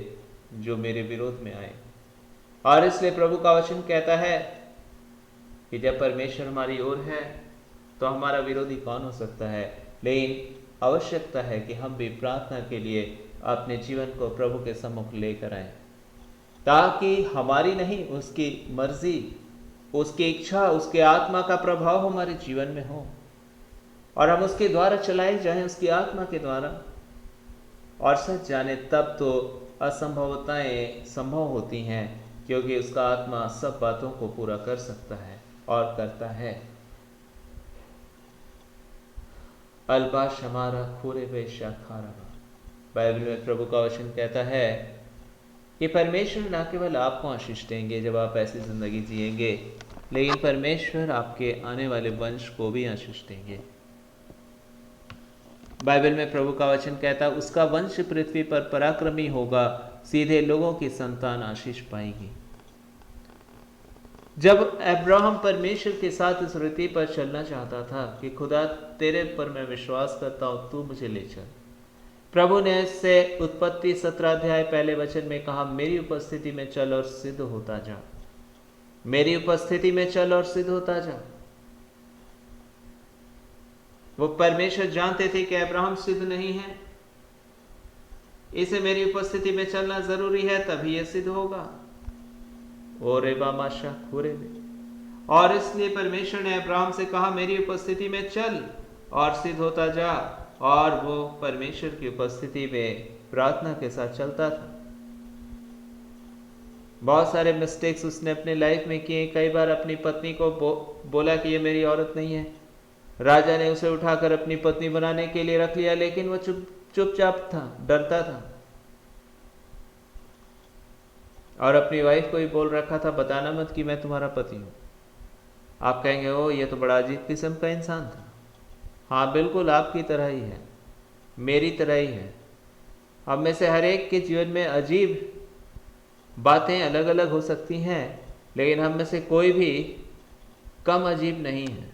जो मेरे विरोध में आए। और इसलिए प्रभु का वचन कहता है कि जब परमेश्वर हमारी ओर है तो हमारा विरोधी कौन हो सकता है। लेकिन आवश्यकता है कि हम भी प्रार्थना के लिए अपने जीवन को प्रभु के सम्मुख लेकर आए, ताकि हमारी नहीं उसकी मर्जी, उसकी इच्छा, उसके आत्मा का प्रभाव हमारे जीवन में हो और हम उसके द्वारा चलाए जाएं, उसकी आत्मा के द्वारा। और सच जाने तब तो असंभवताएं संभव होती हैं, क्योंकि उसका आत्मा सब बातों को पूरा कर सकता है और करता है। अल्बा शमारा खोरे बेशा खारा। बाइबल में प्रभु का वचन कहता है कि परमेश्वर न केवल आपको आशीष देंगे जब आप ऐसी जिंदगी जिएंगे, लेकिन परमेश्वर आपके आने वाले वंश को भी आशीष देंगे। बाइबल में प्रभु का वचन कहता है उसका वंश पृथ्वी पर पराक्रमी होगा, सीधे लोगों की संतान आशीष पाएगी। जब अब्राहम परमेश्वर के साथ इस रीति पर चलना चाहता था कि खुदा तेरे पर मैं विश्वास करता हूं, तू मुझे ले चल, प्रभु ने इससे उत्पत्ति 17 अध्याय पहले वचन में कहा मेरी उपस्थिति में चल और सिद्ध होता जा, मेरी उपस्थिति में चल और सिद्ध होता जा। वो परमेश्वर जानते थे कि अब्राहम सिद्ध नहीं है, इसे मेरी उपस्थिति में चलना जरूरी है, तभी यह सिद्ध होगा। और इसलिए परमेश्वर ने अब्राहम से कहा मेरी उपस्थिति में चल और सिद्ध होता जा, और वो परमेश्वर की उपस्थिति में प्रार्थना के साथ चलता था। बहुत सारे मिस्टेक्स उसने अपने लाइफ में किए। कई बार अपनी पत्नी को बोला कि ये मेरी औरत नहीं है, राजा ने उसे उठाकर अपनी पत्नी बनाने के लिए रख लिया, लेकिन वो चुपचाप था, डरता था, और अपनी वाइफ को ही बोल रखा था बताना मत कि मैं तुम्हारा पति हूं। आप कहेंगे ओ ये तो बड़ा अजीब किस्म का इंसान था। हाँ बिल्कुल आपकी तरह ही है, मेरी तरह ही है। हम में से हर एक के जीवन में अजीब बातें अलग अलग हो सकती हैं, लेकिन हम में से कोई भी कम अजीब नहीं है।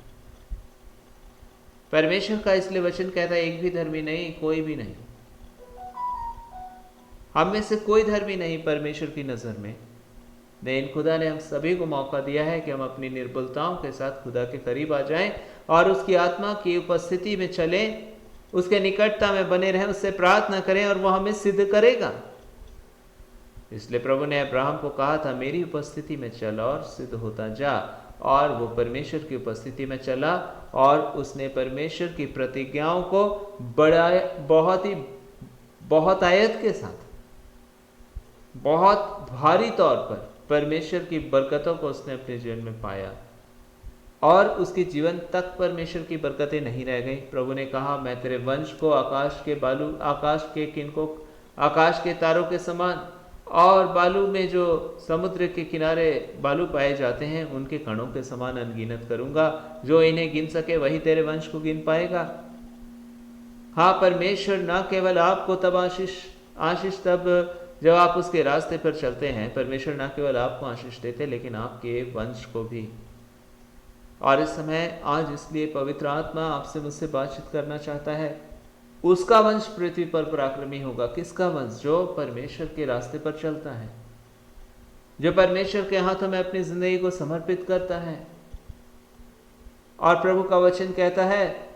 परमेश्वर का इसलिए वचन कहता है एक भी धर्मी नहीं, कोई भी नहीं। हम में से कोई धर्मी नहीं परमेश्वर की नज़र में, लेकिन खुदा ने हम सभी को मौका दिया है कि हम अपनी निर्बलताओं के साथ खुदा के करीब आ जाएं और उसकी आत्मा की उपस्थिति में चलें, उसके निकटता में बने रहें, उससे प्रार्थना करें और वो हमें सिद्ध करेगा। इसलिए प्रभु ने अब्राहम को कहा था, मेरी उपस्थिति में चल और सिद्ध होता जा। और वो परमेश्वर की उपस्थिति में चला और उसने परमेश्वर की प्रतिज्ञाओं को बड़ा बहुत आयत के साथ, बहुत भारी तौर पर परमेश्वर की बरकतों को उसने अपने जीवन में पाया। और उसके जीवन तक परमेश्वर की बरकतें नहीं रह गई। प्रभु ने कहा, मैं तेरे वंश को आकाश के बालू, आकाश के किनको, आकाश के तारों के समान, और बालू में जो समुद्र के किनारे बालू पाए जाते हैं उनके कणों के समान अनगिनत करूंगा। जो इन्हें गिन सके वही तेरे वंश को गिन पाएगा। हाँ, परमेश्वर न केवल आपको तब आशीष तब जब आप उसके रास्ते पर चलते हैं, परमेश्वर न केवल आपको आशीष देते लेकिन आपके वंश को भी। और इस समय आज इसलिए पवित्र आत्मा आपसे मुझसे बातचीत करना चाहता है। उसका वंश पृथ्वी पर पराक्रमी होगा। किसका वंश? जो परमेश्वर के रास्ते पर चलता है, जो परमेश्वर के हाथों में अपनी जिंदगी को समर्पित करता है। और प्रभु का वचन कहता है,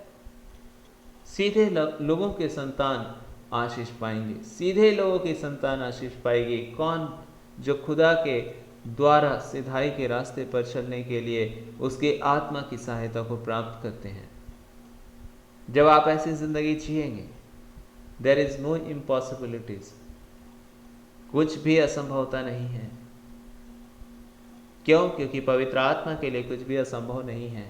सीधे लोगों के संतान आशीष पाएंगे। सीधे लोगों की संतान आशीष पाएगी। कौन? जो खुदा के द्वारा सिधाई के रास्ते पर चलने के लिए उसके आत्मा की सहायता को प्राप्त करते हैं। जब आप ऐसी जिंदगी जिएंगे, देयर इज नो इम्पॉसिबिलिटीज, कुछ भी असंभवता नहीं है। क्यों? क्योंकि पवित्र आत्मा के लिए कुछ भी असंभव नहीं है।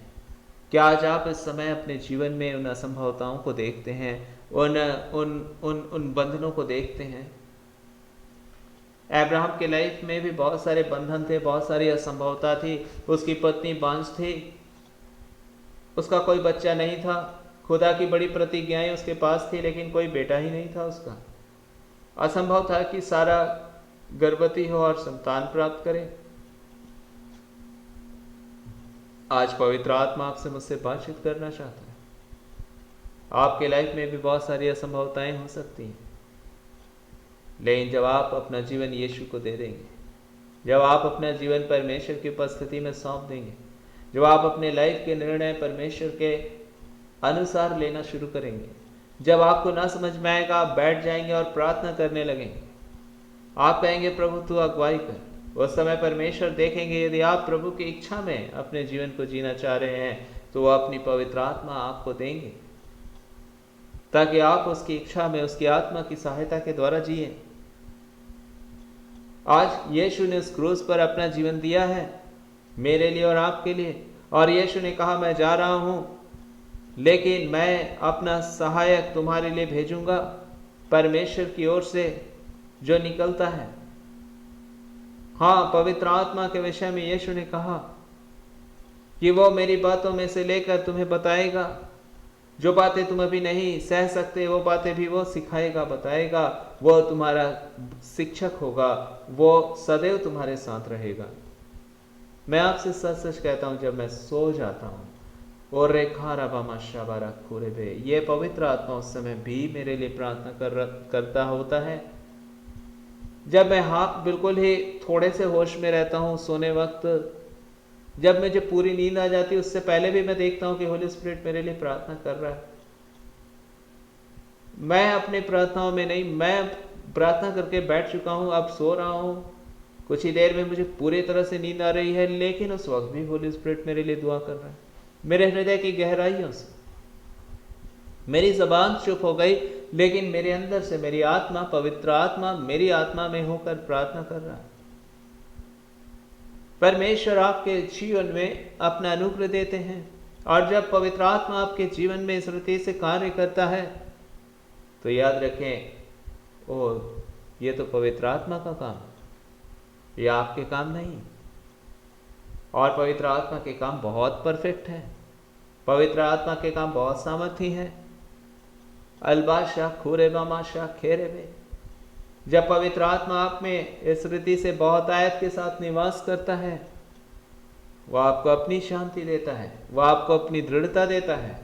क्या आज आप इस समय अपने जीवन में उन असंभवताओं को देखते हैं, उन बंधनों को देखते हैं? अब्राहम के लाइफ में भी बहुत सारे बंधन थे, बहुत सारी असंभवता थी। उसकी पत्नी बांझ थी, उसका कोई बच्चा नहीं था। खुदा की बड़ी प्रतिज्ञाएं उसके पास थी लेकिन कोई बेटा ही नहीं था उसका। असंभव था कि सारा गर्भवती हो और संतान प्राप्त करे। आज पवित्र आत्मा आपसे मुझसे बातचीत करना चाहता है। आपके लाइफ में भी बहुत सारी असंभवताएं हो सकती हैं, लेकिन जब आप अपना जीवन यीशु को दे देंगे, जब आप अपना जीवन परमेश्वर की उपस्थिति में सौंप देंगे, जब आप अपने लाइफ के निर्णय परमेश्वर के अनुसार लेना शुरू करेंगे, जब आपको ना समझ में आएगा आप बैठ जाएंगे और प्रार्थना करने लगेंगे। आप कहेंगे, प्रभु तू अगुवाई कर। उस समय परमेश्वर देखेंगे, यदि आप प्रभु की इच्छा में अपने जीवन को जीना चाह रहे हैं तो वो अपनी पवित्र आत्मा आपको देंगे ताकि आप उसकी इच्छा में उसकी आत्मा की सहायता के द्वारा जिए। आज यीशु ने उस क्रूस पर अपना जीवन दिया है मेरे लिए और आपके लिए। और यीशु ने कहा, मैं जा रहा हूं लेकिन मैं अपना सहायक तुम्हारे लिए भेजूंगा परमेश्वर की ओर से जो निकलता है। हाँ, पवित्र आत्मा के विषय में यीशु ने कहा कि वो मेरी बातों में से लेकर तुम्हें बताएगा। जो बातें तुम अभी नहीं सह सकते वो बातें भी वो सिखाएगा, बताएगा। वो तुम्हारा शिक्षक होगा, वो सदैव तुम्हारे साथ रहेगा। मैं आपसे सच सच कहता हूं, जब मैं सो जाता हूं और रेखा रबा शाबारा खूरे बे, ये पवित्र आत्मा उस समय भी मेरे लिए प्रार्थना करता होता है। जब मैं बिल्कुल ही थोड़े से होश में रहता हूँ सोने वक्त, जब मुझे पूरी नींद आ जाती है, उससे पहले भी मैं देखता हूँ कि होली स्पिरिट मेरे लिए प्रार्थना कर रहा है। मैं अपने प्रार्थनाओं में नहीं, मैं प्रार्थना करके बैठ चुका हूँ, अब सो रहा हूँ, कुछ ही देर में मुझे पूरी तरह से नींद आ रही है, लेकिन उस वक्त भी होली स्पिरिट मेरे लिए दुआ कर रहा है। मेरे हृदय की गहराइयों से मेरी जबान चुप हो गई, लेकिन मेरे अंदर से मेरी आत्मा, पवित्र आत्मा मेरी आत्मा में होकर प्रार्थना कर रहा है। परमेश्वर आपके जीवन में अपना अनुग्रह देते हैं, और जब पवित्र आत्मा आपके जीवन में इस रीति से कार्य करता है तो याद रखें, ओ ये तो पवित्र आत्मा का काम, ये आपके काम नहीं। और पवित्र आत्मा के काम बहुत परफेक्ट है, पवित्र आत्मा के काम बहुत सामर्थी है। अलबाशा खूरे बामाशा खेरे में, जब पवित्र आत्मा आप में इस रीति से बहुत आयत के साथ निवास करता है, वह आपको अपनी शांति देता है, वह आपको अपनी दृढ़ता देता है।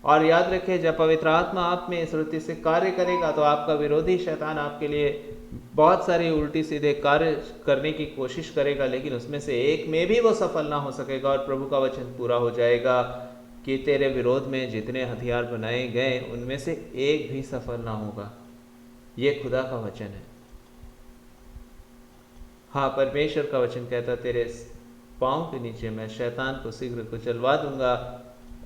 और याद रखें, जब पवित्र आत्मा आप में इस रीति से कार्य करेगा तो आपका विरोधी शैतान आपके लिए बहुत सारी उल्टी सीधे कार्य करने की कोशिश करेगा, लेकिन उसमें से एक में भी वो सफल ना हो सकेगा। और प्रभु का वचन पूरा हो जाएगा कि तेरे विरोध में जितने हथियार बनाए गए उनमें से एक भी सफल ना होगा। ये खुदा का वचन है। हाँ, परमेश्वर का वचन कहता तेरे पाँव के नीचे मैं शैतान को शीघ्र कुचलवा दूंगा।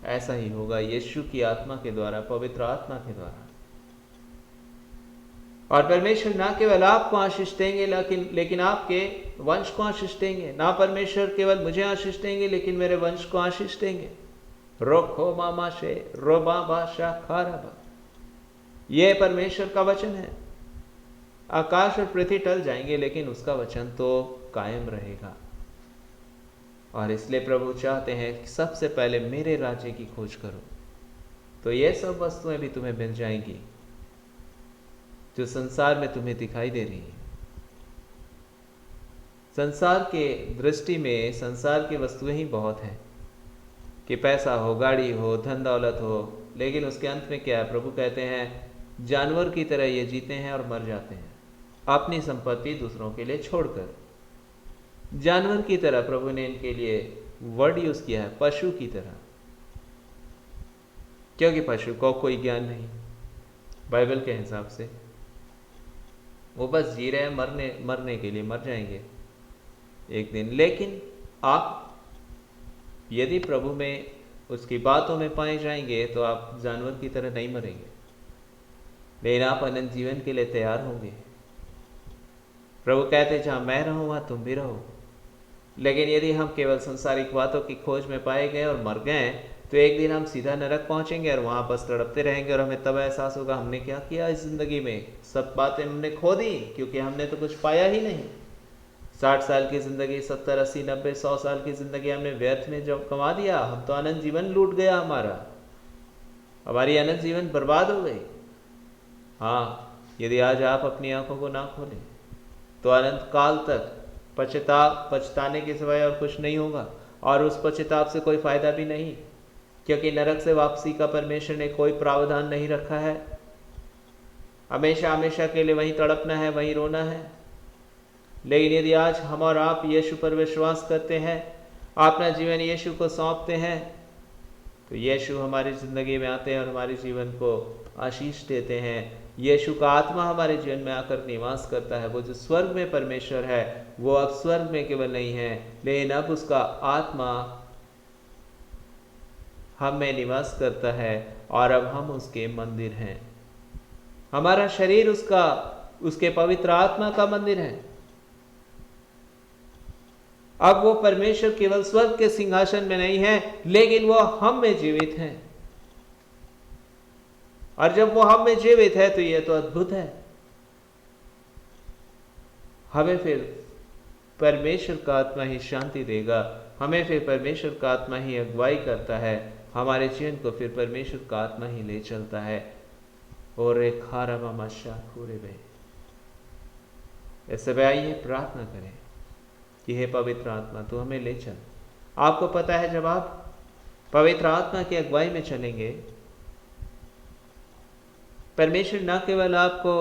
ऐसा ही होगा यीशु की आत्मा के द्वारा, पवित्र आत्मा के द्वारा। और परमेश्वर ना केवल आपको आशीष देंगे लेकिन आपके वंश को आशीष देंगे। ना परमेश्वर केवल मुझे आशीष देंगे लेकिन मेरे वंश को आशीष देंगे। रोखो मामा शे रोबा बाशा खाराबा, ये परमेश्वर का वचन है। आकाश और पृथ्वी टल जाएंगे लेकिन उसका वचन तो कायम रहेगा। और इसलिए प्रभु चाहते हैं कि सबसे पहले मेरे राज्य की खोज करो, तो ये सब वस्तुएं भी तुम्हें मिल जाएंगी जो संसार में तुम्हें दिखाई दे रही है। संसार के दृष्टि में संसार की वस्तुएं ही बहुत हैं कि पैसा हो, गाड़ी हो, धन दौलत हो, लेकिन उसके अंत में क्या है? प्रभु कहते हैं जानवर की तरह ये जीते हैं और मर जाते हैं, अपनी संपत्ति दूसरों के लिए छोड़कर। जानवर की तरह प्रभु ने इनके लिए वर्ड यूज किया है, पशु की तरह, क्योंकि पशु को कोई ज्ञान नहीं बाइबल के हिसाब से। वो बस जी रहे हैं, मरने के लिए मर जाएंगे एक दिन। लेकिन आप यदि प्रभु में, उसकी बातों में पाए जाएंगे तो आप जानवर की तरह नहीं मरेंगे, लेकिन आप अनंत जीवन के लिए तैयार होंगे। प्रभु कहते जहां मैं रहूं वहां तुम भी रहो। लेकिन यदि हम केवल संसारिक बातों की खोज में पाए गए और मर गए तो एक दिन हम सीधा नरक पहुंचेंगे और वहां बस तड़पते रहेंगे और हमें तब एहसास होगा हमने क्या किया इस जिंदगी में, सब बातें हमने खो दी क्योंकि हमने तो कुछ पाया ही नहीं। 60 साल की जिंदगी, 70, 80, 90, 100 साल की जिंदगी हमने व्यर्थ में जब कमा दिया। हम तो अनंत जीवन लूट गया, हमारी अनंत जीवन बर्बाद हो गई। हाँ, यदि आज आप अपनी आंखों को ना खोलें तो अनंत काल तक पछताने के सिवाय और कुछ नहीं होगा, और उस पश्चाताप से कोई फायदा भी नहीं, क्योंकि नरक से वापसी का परमेश्वर ने कोई प्रावधान नहीं रखा है। हमेशा हमेशा के लिए वहीं तड़पना है, वहीं रोना है। लेकिन यदि आज हम और आप यीशु पर विश्वास करते हैं, अपना जीवन यीशु को सौंपते हैं, तो यीशु हमारी जिंदगी में आते हैं और हमारे जीवन को आशीष देते हैं। यीशु का आत्मा हमारे जीवन में आकर निवास करता है। वो जो स्वर्ग में परमेश्वर है वो अब स्वर्ग में केवल नहीं है, लेकिन अब उसका आत्मा हम में निवास करता है और अब हम उसके मंदिर हैं। हमारा शरीर उसके पवित्र आत्मा का मंदिर है। अब वो परमेश्वर केवल स्वर्ग के सिंहासन में नहीं है, लेकिन वो हम में जीवित है। और जब वो हम में जीवित है तो ये तो अद्भुत है। हमें फिर परमेश्वर का आत्मा ही शांति देगा, हमें फिर परमेश्वर का आत्मा ही अगुवाई करता है, हमारे जीवन को फिर परमेश्वर का आत्मा ही ले चलता है। और एक ऐसे में आइए प्रार्थना करें कि हे पवित्र आत्मा तू हमें ले चल। आपको पता है जब आप पवित्र आत्मा की अगुवाई में चलेंगे, परमेश्वर न केवल आपको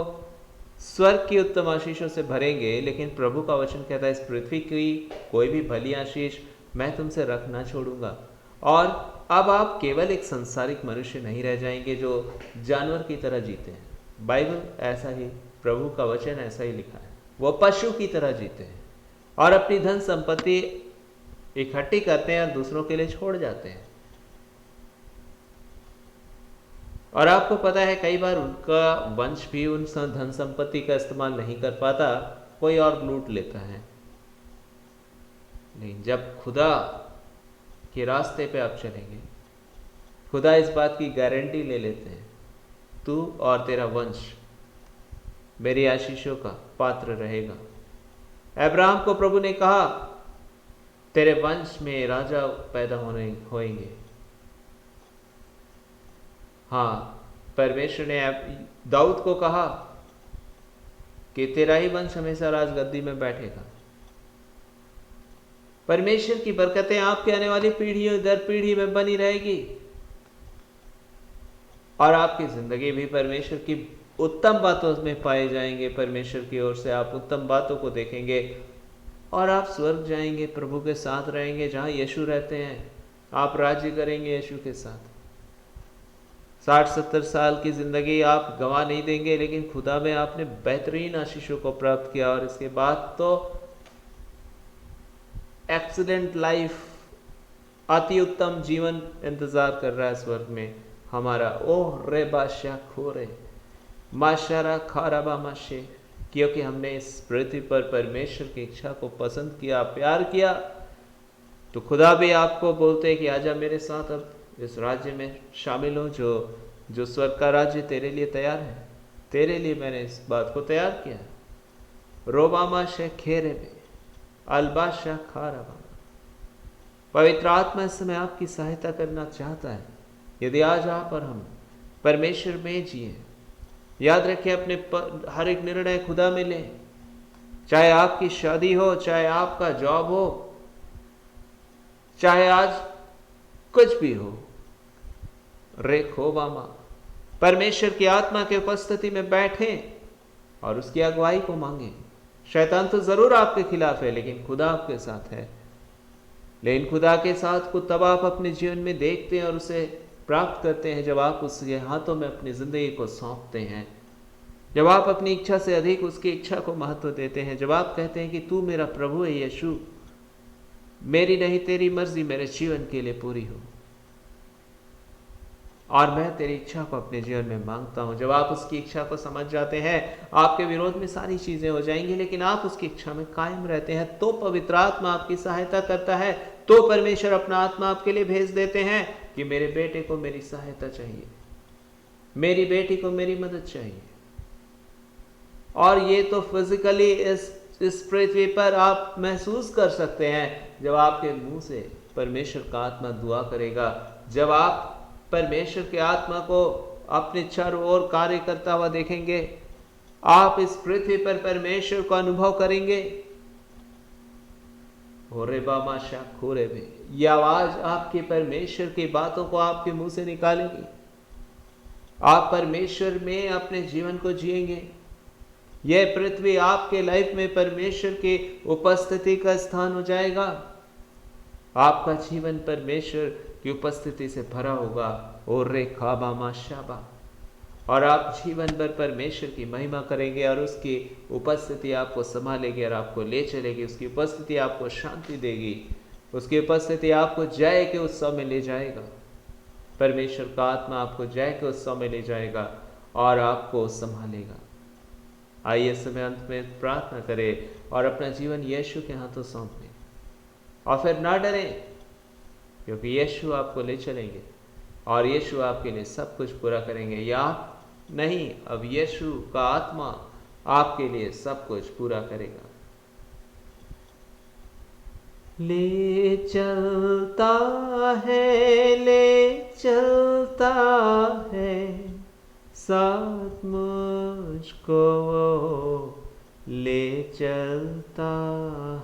स्वर्ग की उत्तम आशीषों से भरेंगे, लेकिन प्रभु का वचन कहता है इस पृथ्वी की कोई भी भली आशीष मैं तुमसे रख ना छोड़ूंगा। और अब आप केवल एक संसारिक मनुष्य नहीं रह जाएंगे जो जानवर की तरह जीते हैं। बाइबल ऐसा ही, प्रभु का वचन ऐसा ही लिखा है, वो पशु की तरह जीते हैं और अपनी धन संपत्ति इकट्ठी करते हैं और दूसरों के लिए छोड़ जाते हैं। और आपको पता है कई बार उनका वंश भी उन धन संपत्ति का इस्तेमाल नहीं कर पाता, कोई और लूट लेता है। लेकिन जब खुदा के रास्ते पे आप चलेंगे, खुदा इस बात की गारंटी ले लेते हैं तू और तेरा वंश मेरी आशीषों का पात्र रहेगा। अब्राहम को प्रभु ने कहा तेरे वंश में राजा पैदा होंगे। हाँ, परमेश्वर ने दाऊद को कहा कि तेरा ही वंश हमेशा राजगद्दी में बैठेगा। परमेश्वर की बरकतें आपके आने वाली पीढ़ियों दर पीढ़ी में बनी रहेगी और आपकी जिंदगी भी परमेश्वर की उत्तम बातों में पाए जाएंगे। परमेश्वर की ओर से आप उत्तम बातों को देखेंगे और आप स्वर्ग जाएंगे, प्रभु के साथ रहेंगे जहां यीशु रहते हैं। आप राज्य करेंगे यीशु के साथ। 60-70 साल की जिंदगी आप गंवा नहीं देंगे, लेकिन खुदा में आपने बेहतरीन आशीषों को प्राप्त किया और इसके बाद तो एक्सीलेंट लाइफ, अति उत्तम जीवन इंतजार कर रहा है स्वर्ग में हमारा। ओह रे बादशाह खोरे माशारा खाराबा माशे, क्योंकि हमने इस पृथ्वी पर परमेश्वर की इच्छा को पसंद किया, प्यार किया, तो खुदा भी आपको बोलते हैं कि आजा मेरे साथ, अब इस राज्य में शामिल हो जो स्वर्ग का राज्य तेरे लिए तैयार है। तेरे लिए मैंने इस बात को तैयार किया। रोबामा शे खेरे में अलबाशा खाराबा। पवित्र आत्मा इस समय आपकी सहायता करना चाहता है। यदि आज आप और हम परमेश्वर में जिए, याद रखें अपने हर एक निर्णय खुदा में लें, चाहे आपकी शादी हो, चाहे आपका जॉब हो, चाहे आज कुछ भी हो, रे खोबामा परमेश्वर की आत्मा के उपस्थिति में बैठें और उसकी अगुवाई को मांगें। शैतान तो जरूर आपके खिलाफ है, लेकिन खुदा आपके साथ है। लेकिन खुदा के साथ को तब आप अपने जीवन में देखते हैं और उसे प्राप्त करते हैं जब आप उसके हाथों में अपनी जिंदगी को सौंपते हैं, जब आप अपनी इच्छा से अधिक उसकी इच्छा को महत्व देते हैं, जब आप कहते हैं कि तू मेरा प्रभु है यीशु, मेरी नहीं तेरी मर्जी मेरे जीवन के लिए पूरी हो और मैं तेरी इच्छा को अपने जीवन में मांगता हूं। जब आप उसकी इच्छा को समझ जाते हैं, आपके विरोध में सारी चीजें हो जाएंगी, लेकिन आप उसकी इच्छा में कायम रहते हैं, तो पवित्र आत्मा आपकी सहायता करता है। तो परमेश्वर अपना आत्मा आपके लिए भेज देते हैं कि मेरे बेटे को मेरी सहायता चाहिए, मेरी बेटी को मेरी मदद चाहिए। और ये तो फिजिकली इस पृथ्वी पर आप महसूस कर सकते हैं जब आपके मुंह से परमेश्वर का आत्मा दुआ करेगा, जब आप परमेश्वर के आत्मा को अपने चारों ओर कार्य करता हुआ देखेंगे, आप इस पृथ्वी पर परमेश्वर को अनुभव करेंगे। होरे बामा शाखोरे में यह आवाज आपके परमेश्वर की बातों को आपके मुंह से निकालेगी। आप परमेश्वर में अपने जीवन को जिएंगे। यह पृथ्वी आपके लाइफ में परमेश्वर की उपस्थिति का स्थान हो जाएगा। आपका जीवन परमेश्वर की उपस्थिति से भरा होगा। और रे खाबा माशाबा, और आप जीवन भर परमेश्वर की महिमा करेंगे और उसकी उपस्थिति आपको संभालेगी और आपको ले चलेगी। उसकी उपस्थिति आपको शांति देगी, उसकी उपस्थिति आपको जय के उत्सव में ले जाएगा। परमेश्वर का आत्मा आपको जय के उत्सव में ले जाएगा और आपको संभालेगा। आइए समय अंत में प्रार्थना करें और अपना जीवन यीशु के हाथों सौंप दें और फिर ना डरें, क्योंकि यीशु आपको ले चलेंगे और यीशु आपके लिए सब कुछ पूरा करेंगे। या नहीं, अब यीशु का आत्मा आपके लिए सब कुछ पूरा करेगा। ले चलता है, ले चलता है, साथ मुझको ले चलता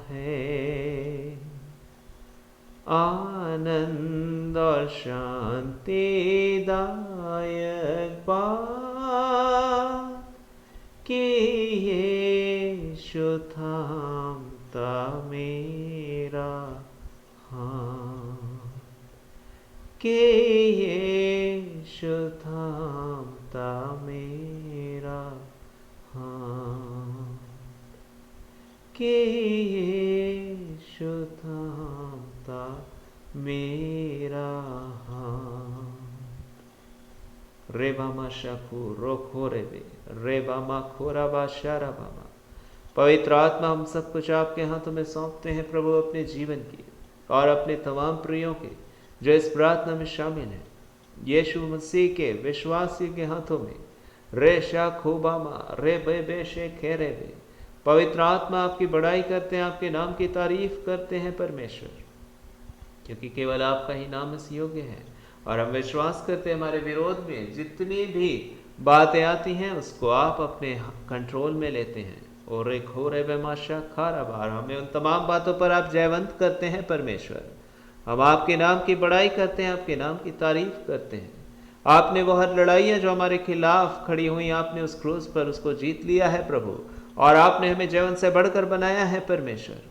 है। आनंद और शांति दायक बात कि यीशु थामता मेरा हाथ, कि यीशु थामता मेरा हाथ, कि यीशु थामता मेरा हाथ। रे बामा शाखू रोखो रे बामा खोरा बा शारा बामा। पवित्र आत्मा, हम सब कुछ आपके हाथों में सौंपते हैं प्रभु, अपने जीवन की और अपने तमाम प्रियों के जो इस प्रार्थना में शामिल हैं। यीशु मसीह के विश्वासी के हाथों में रे शाखू बामा रे बे बे शे खेरे बे। पवित्र आत्मा, आपकी बड़ाई करते हैं, आपके नाम की तारीफ करते हैं परमेश्वर, क्योंकि केवल आपका ही नाम इस योग्य है। और हम विश्वास करते हैं हमारे विरोध में जितनी भी बातें आती हैं उसको आप अपने कंट्रोल में लेते हैं। और एक हो रहे बेमाशा खारा बार, हमें उन तमाम बातों पर आप जयवंत करते हैं परमेश्वर। हम आपके नाम की बड़ाई करते हैं, आपके नाम की तारीफ करते हैं। आपने वो हर लड़ाइयाँ जो हमारे खिलाफ खड़ी हुई, आपने उस क्रूस पर उसको जीत लिया है प्रभु, और आपने हमें जीवन से बढ़कर बनाया है परमेश्वर।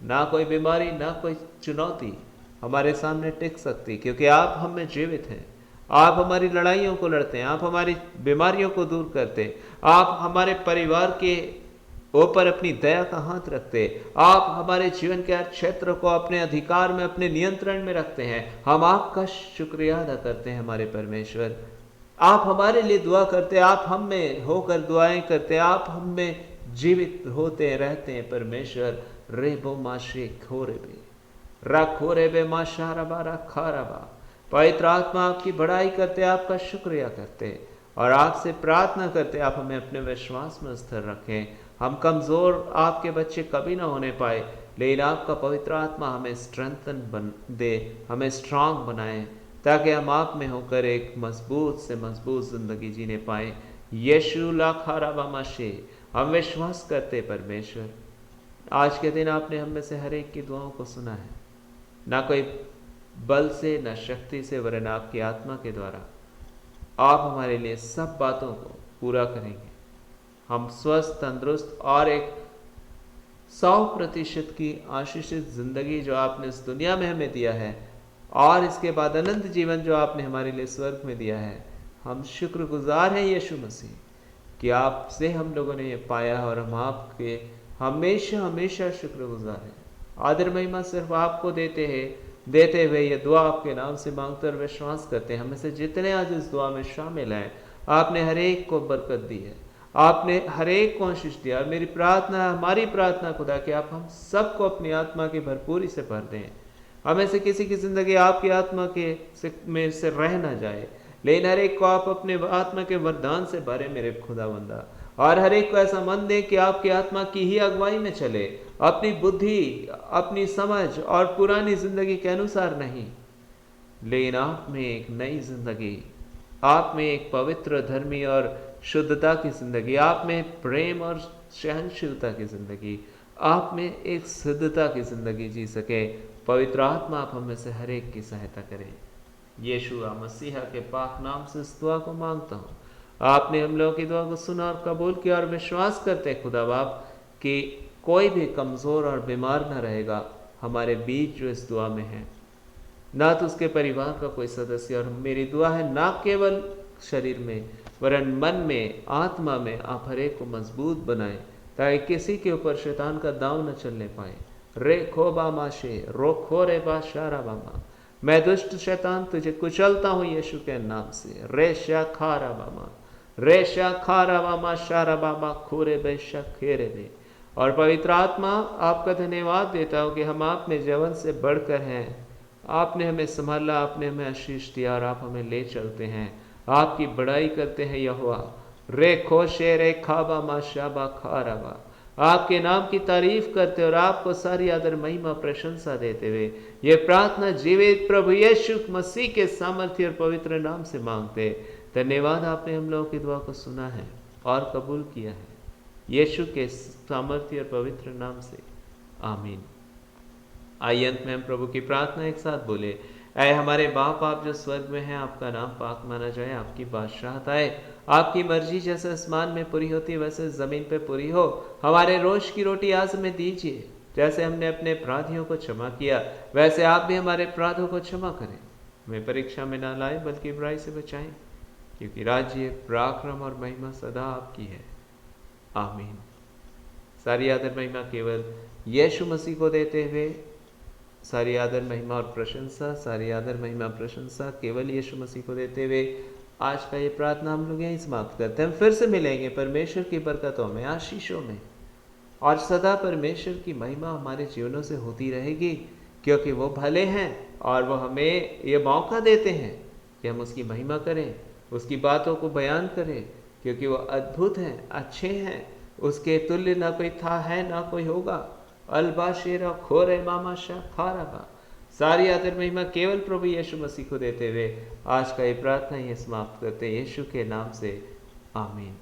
ना कोई बीमारी, ना कोई चुनौती हमारे सामने टिक सकती, क्योंकि आप हम में जीवित हैं। आप हमारी लड़ाइयों को लड़ते हैं, आप हमारी बीमारियों को दूर करते हैं, आप हमारे परिवार के ऊपर अपनी दया का हाथ रखते, आप हमारे जीवन के हर क्षेत्र को अपने अधिकार में, अपने नियंत्रण में रखते हैं। हम आपका शुक्रिया अदा करते हैं हमारे परमेश्वर। आप हमारे लिए दुआ करते, आप हम में होकर दुआएं करते, आप हम में जीवित होते रहते हैं परमेश्वर। रेबो माशे खोरेबे राखोरेबे माशारबा राखारबा। पवित्र आत्मा आपकी बड़ाई करते, आपका शुक्रिया करते और आपसे प्रार्थना करते, आप हमें अपने विश्वास में स्थिर रखें। हम कमज़ोर आपके बच्चे कभी ना होने पाए, लेकिन आपका पवित्र आत्मा हमें स्ट्रेंथन दे, हमें स्ट्रांग बनाए, ताकि हम आप में होकर एक मजबूत से मजबूत ज़िंदगी जीने पाए। यीशु लाखाराबा माशे, हम विश्वास करते परमेश्वर, आज के दिन आपने हम में से हर एक की दुआओं को सुना है, ना कोई बल से ना शक्ति से, वरन आपकी आत्मा के द्वारा आप हमारे लिए सब बातों को पूरा करेंगे। हम स्वस्थ, तंदुरुस्त और एक 100% की आशीषित जिंदगी जो आपने इस दुनिया में हमें दिया है, और इसके बाद अनंत जीवन जो आपने हमारे लिए स्वर्ग में दिया है, हम शुक्रगुजार हैं यीशु मसीह कि आपसे हम लोगों ने ये पाया, और हम आपके हमेशा हमेशा शुक्रगुजार हैं। आदर महिमा सिर्फ आपको देते हुए ये दुआ आपके नाम से मांगते और विश्वास करते हैं। हमें से जितने आज इस दुआ में शामिल हैं, आपने हर एक को बरकत दी है, आपने हर एक को आशीष दिया। और मेरी प्रार्थना, हमारी प्रार्थना खुदा कि आप हम सबको अपनी आत्मा की भरपूरी से भर दें। हमें से किसी की जिंदगी आपकी आत्मा के में से रह ना जाए, लेकिन हर एक को आप अपने आत्मा के वरदान से भरे मेरे खुदावंदा, और हर एक को ऐसा मन दे कि आपकी आत्मा की ही अगुवाई में चले, अपनी बुद्धि, अपनी समझ और पुरानी जिंदगी के अनुसार नहीं, लेकिन आप में एक नई जिंदगी, आप में एक पवित्र, धर्मी और शुद्धता की जिंदगी, आप में प्रेम और सहनशीलता की जिंदगी, आप में एक सिद्धता की जिंदगी जी सके। पवित्र आत्मा आप हमें से हर एक की सहायता करें। यीशु मसीहा के पाक नाम से इस दुआ को मांगता हूँ। आपने हम लोगों की दुआ को सुना और कबूल किया, और विश्वास करते हैं खुदा बाप कि कोई भी कमज़ोर और बीमार ना रहेगा हमारे बीच जो इस दुआ में है, ना तो उसके परिवार का कोई सदस्य। और मेरी दुआ है ना केवल शरीर में, वरन मन में, आत्मा में आप हर एक को मजबूत बनाएं, ताकि किसी के ऊपर शैतान का दांव न चलने पाए। रे खो बा माशे रो खो रे बा शारा बामा, मैं दुष्ट शैतान तुझे कुचलता हूँ यीशु के नाम से। रे शा खारा बामा, रे शा खारा बामा शारा बामा खोरे बे शा खेरे बे। और पवित्र आत्मा आपका धन्यवाद देता हूँ कि हम आप में जीवन से बढ़कर हैं। आपने हमें संभाला, आपने हमें आशीष दिया, और आप हमें ले चलते हैं। आपकी बड़ाई करते हैं यहोवा। रे खोशे रे खाबा मा शाबा खाराबा, आपके नाम की तारीफ करते और आपको सारी आदर, महिमा, प्रशंसा देते हुए ये प्रार्थना जीवित प्रभु यीशु मसीह के सामर्थ्य और पवित्र नाम से मांगते। धन्यवाद, आपने हम लोगों की दुआ को सुना है और कबूल किया है, यीशु के सामर्थ्य और पवित्र नाम से, आमीन। आइए अंत में हम प्रभु की प्रार्थना एक साथ बोले। ऐ हमारे बाप, आप जो स्वर्ग में हैं, आपका नाम पाक माना जाए, आपकी बादशाहत आए, आपकी मर्जी जैसे आसमान में पूरी होती है वैसे जमीन पे पूरी हो। हमारे रोज की रोटी आज हमें दीजिए, जैसे हमने अपने अपराधियों को क्षमा किया वैसे आप भी हमारे अपराधों को क्षमा करें। हमें परीक्षा में ना लाए बल्कि बुराई से बचाएं, क्योंकि राज्य, पराक्रम और महिमा सदा आपकी है, आमीन। सारी आदर महिमा केवल यीशु मसीह को देते हुए, सारी आदर महिमा और प्रशंसा, सारी आदर महिमा प्रशंसा केवल यीशु मसीह को देते हुए आज का ये प्रार्थना हम लोग यहीं समाप्त करते हैं। हम फिर से मिलेंगे परमेश्वर की बरकतों में, आशीषों में, और सदा परमेश्वर की महिमा हमारे जीवनों से होती रहेगी, क्योंकि वो भले हैं और वो हमें ये मौका देते हैं कि हम उसकी महिमा करें, उसकी बातों को बयान करें, क्योंकि वो अद्भुत हैं, अच्छे हैं, उसके तुल्य ना कोई था, है ना कोई होगा। अलबा शेरा खोरे मामा शाह खाराबा। सारी आदर महिमा केवल प्रभु यीशु मसीह को देते हुए आज का ये प्रार्थना ये समाप्त करते हैं, यीशु के नाम से, आमीन।